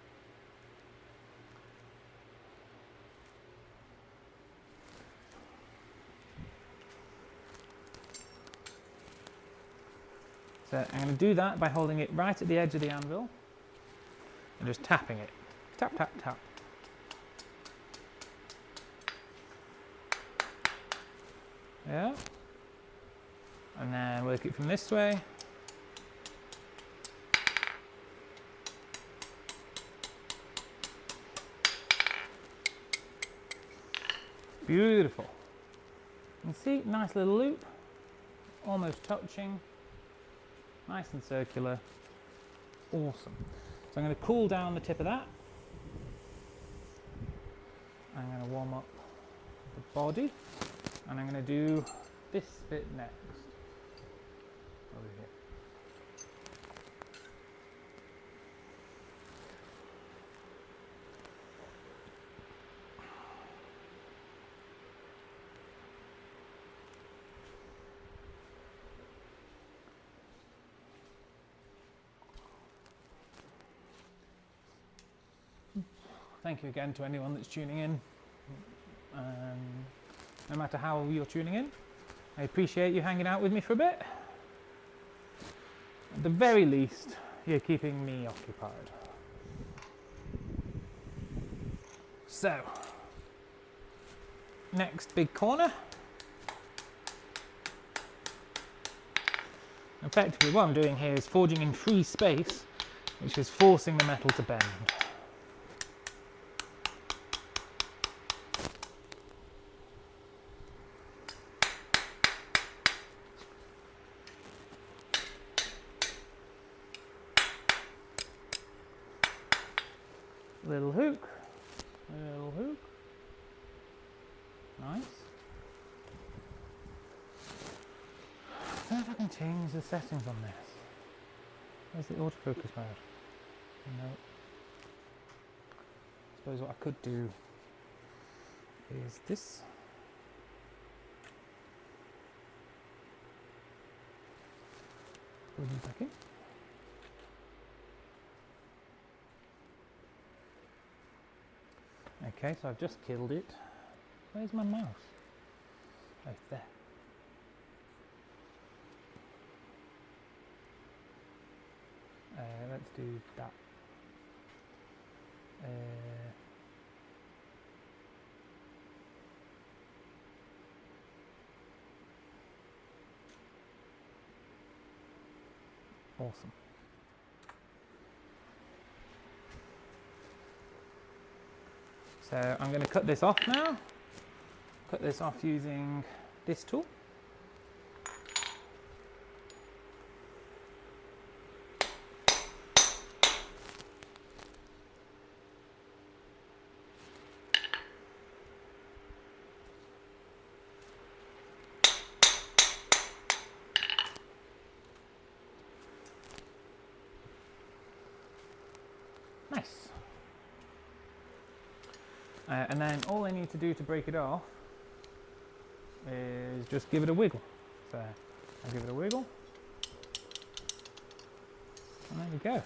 So I'm going to do that by holding it right at the edge of the anvil and just tapping it. Tap, tap, tap. Yeah. And then work it from this way. Beautiful. You can see, nice little loop, almost touching. Nice and circular. Awesome. So I'm going to cool down the tip of that. I'm going to warm up the body. And I'm going to do this bit next. Over here. Thank you again to anyone that's tuning in. No matter how you're tuning in, I appreciate you hanging out with me for a bit. At the very least, you're keeping me occupied. So, next big corner. Effectively what I'm doing here is forging in free space, which is forcing the metal to bend. Little hook, little hook. Nice. I don't know if I can change the settings on this. Where's the autofocus mode? No. I suppose what I could do is this. Put it back in. Okay, so I've just killed it. Where's my mouse? Oh, it's there. Let's do that. Awesome. So I'm going to cut this off now. Cut this off using this tool. And then all I need to do to break it off is just give it a wiggle. So I'll give it a wiggle. And there you go.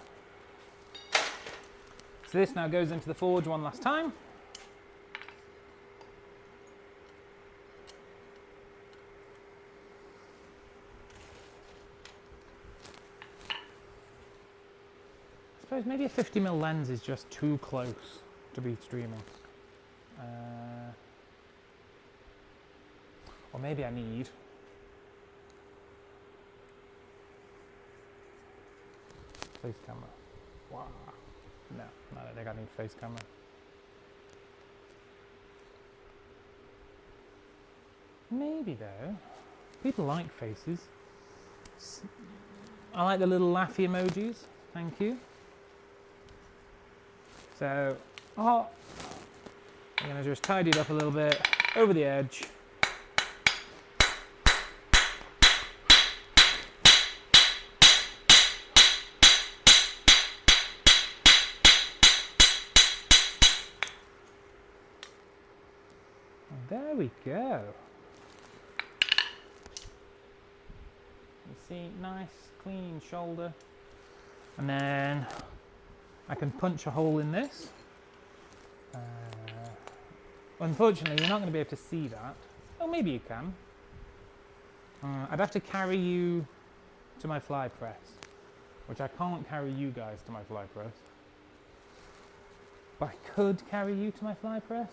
So this now goes into the forge one last time. I suppose maybe a 50mm lens is just too close to be streaming. Or maybe I need face camera. Wow. No, I don't think I need face camera. Maybe though. People like faces. I like the little laughy emojis. Thank you. So, I'm going to just tidy it up a little bit over the edge. And there we go. You see, nice, clean shoulder. And then I can punch a hole in this. Unfortunately, you're not going to be able to see that. Oh, maybe you can. I'd have to carry you to my fly press, which I can't carry you guys to my fly press. But I could carry you to my fly press.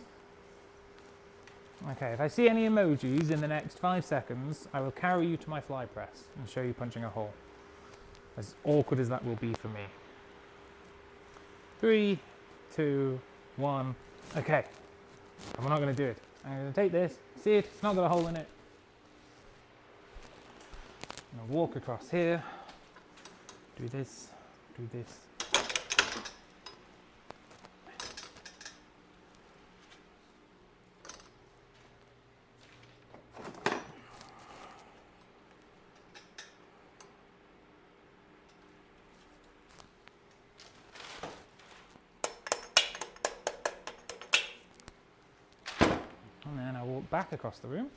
Okay, if I see any emojis in the next 5 seconds, I will carry you to my fly press and show you punching a hole. As awkward as that will be for me. 3, 2, 1. Okay. I'm not going to do it. I'm going to take this. See it? It's not got a hole in it. I'm going to walk across here. Do this. Do this. And then I walk back across the room.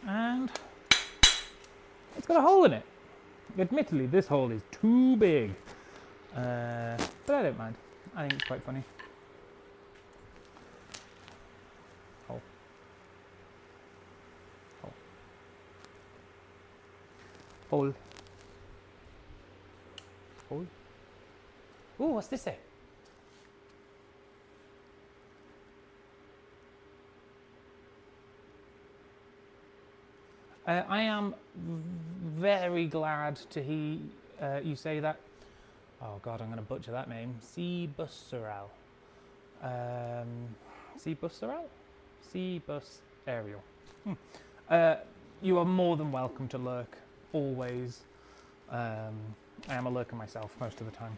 And it's got a hole in it. Admittedly, this hole is too big. But I don't mind. I think it's quite funny. Hole. Hole. Hole. Hole. Ooh, what's this say? I am very glad to hear you say that. Oh God, I'm going to butcher that name. Cbusserel. Cbusserel? Cbus Ariel. You are more than welcome to lurk, always. I am a lurker myself most of the time.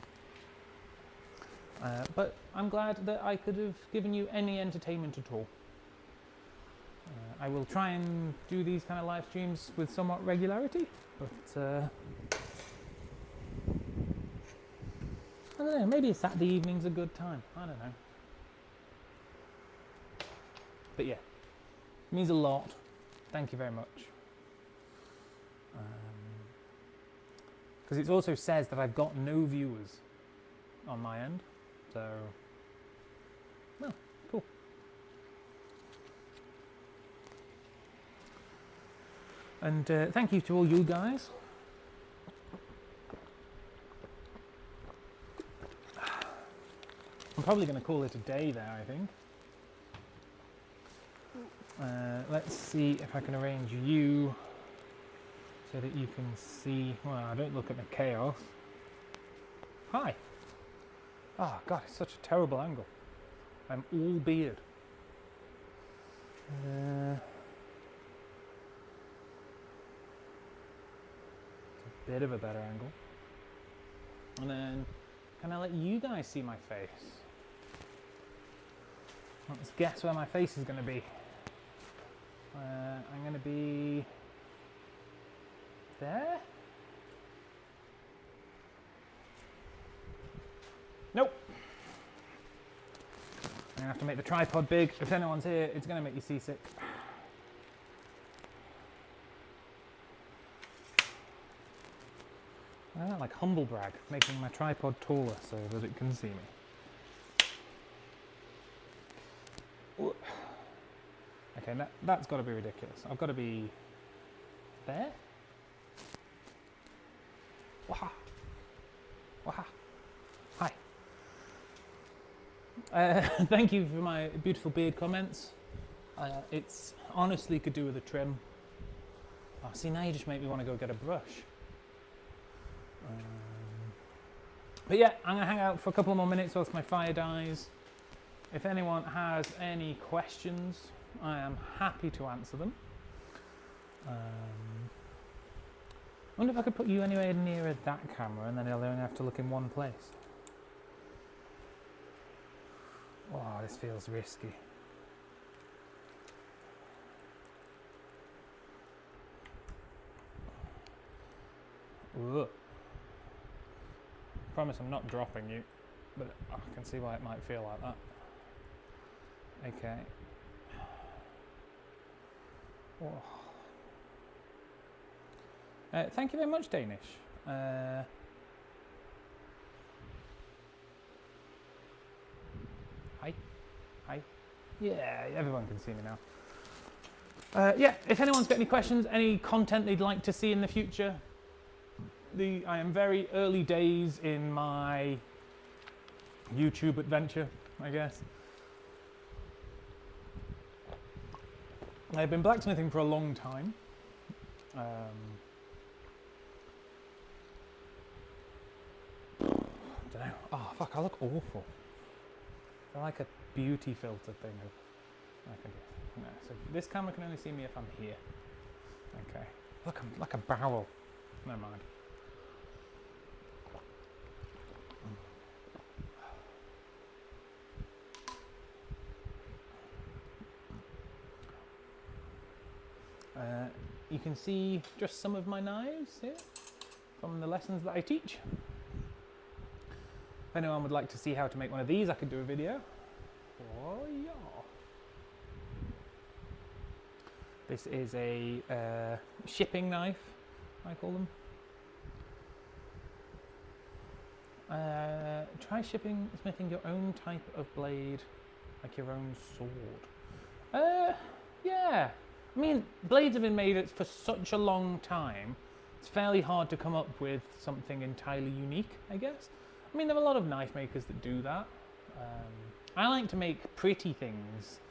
But I'm glad that I could have given you any entertainment at all. I will try and do these kind of live streams with somewhat regularity, but I don't know, maybe a Saturday evening's a good time, I don't know. But yeah, it means a lot. Thank you very much. Because it also says that I've got no viewers on my end, so, well, cool. And thank you to all you guys. I'm probably going to call it a day there, I think. Let's see if I can arrange you so that you can see. Well, I don't look at the chaos. Hi. Oh, God, it's such a terrible angle. I'm all beard. It's a bit of a better angle. And then, can I let you guys see my face? Let's guess where my face is going to be. I'm going to be there? Nope. have to make the tripod big. If anyone's here, it's going to make you seasick. I don't like humble brag, making my tripod taller so that it can see me. Ooh. Okay, that's got to be ridiculous. I've got to be there. Waha. Waha. Hi. Thank you for my beautiful beard comments. It's honestly could do with a trim. Oh, see, now you just make me want to go get a brush. But yeah, I'm going to hang out for a couple more minutes whilst my fire dies. If anyone has any questions, I am happy to answer them. I wonder if I could put you anywhere nearer that camera and then I'll only have to look in one place. Wow, this feels risky. Ugh. Promise I'm not dropping you, but I can see why it might feel like that. Okay. Oh. Thank you very much, Danish. Hi. Hi. Yeah, everyone can see me now. Yeah, if anyone's got any questions, any content they'd like to see in the future, I am very early days in my YouTube adventure, I guess. I've been blacksmithing for a long time. Don't know. Oh fuck! I look awful. I like a beauty filter thing. I can do. No, so this camera can only see me if I'm here. Okay. Look, I'm like a barrel. Never mind. You can see just some of my knives here from the lessons that I teach. If anyone would like to see how to make one of these, I could do a video. Oh yeah. This is a shipping knife, I call them. Try smithing your own type of blade, like your own sword. Yeah. I mean, blades have been made for such a long time, it's fairly hard to come up with something entirely unique, I guess. I mean, there are a lot of knife makers that do that. I like to make pretty things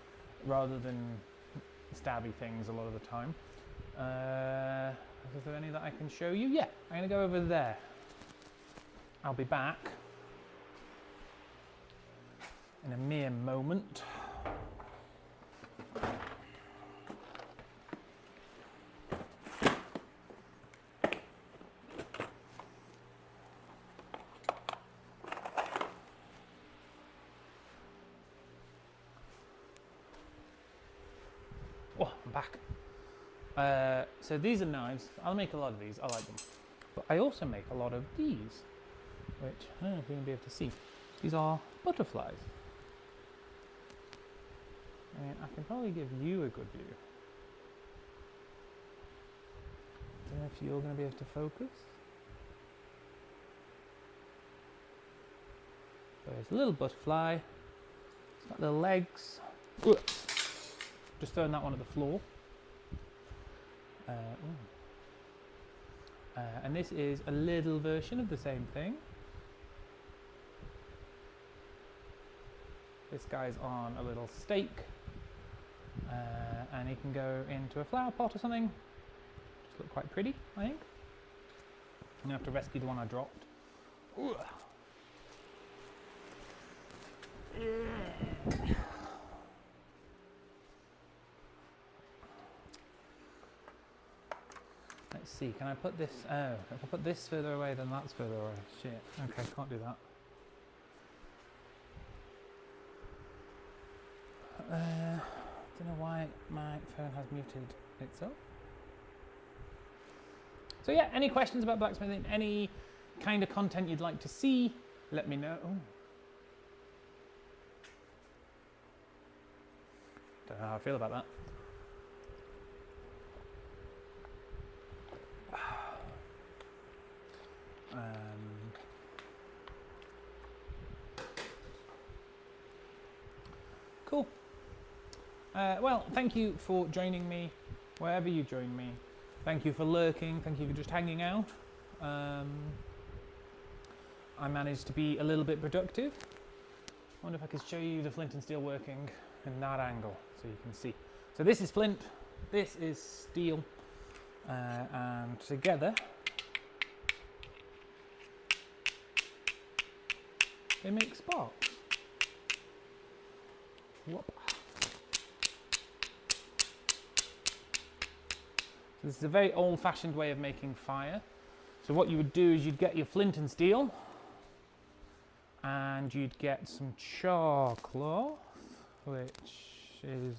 rather than stabby things a lot of the time. Is there any that I can show you? Yeah, I'm going to go over there. I'll be back in a mere moment. Oh, I'm back. So these are knives. I'll make a lot of these. I like them. But I also make a lot of these, which I don't know if you're going to be able to see. These are butterflies. And I can probably give you a good view. Don't know if you're going to be able to focus. There's a little butterfly. It's got little legs. Ooh. Just throwing that one at the floor. And this is a little version of the same thing. This guy's on a little stake, and he can go into a flower pot or something. Just look quite pretty, I think. I'm gonna have to rescue the one I dropped. Ooh. Let's see, can I put this, oh, if I put this further away, then that's further away. Shit, okay, can't do that. Don't know why my phone has muted itself. So yeah, any questions about blacksmithing, any kind of content you'd like to see, let me know. Ooh. Don't know how I feel about that. Cool. Well, thank you for joining me, wherever you join me. Thank you for lurking. Thank you for just hanging out. I managed to be a little bit productive. I wonder if I could show you the flint and steel working in that angle so you can see. So this is flint, this is steel, and together they make sparks. Whoop. So this is a very old-fashioned way of making fire. So what you would do is you'd get your flint and steel, and you'd get some char cloth, which is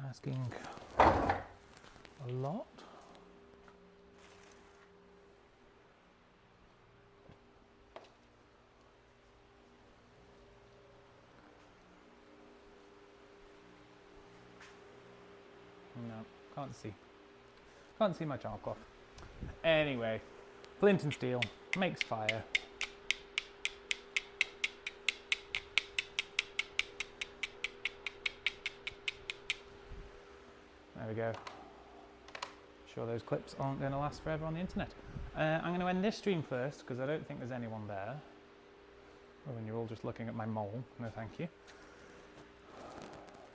asking a lot. No, can't see. Can't see my char cloth. Anyway, flint and steel makes fire. There we go. Sure those clips aren't going to last forever on the internet. I'm going to end this stream first because I don't think there's anyone there. Oh, and you're all just looking at my mole. No, thank you.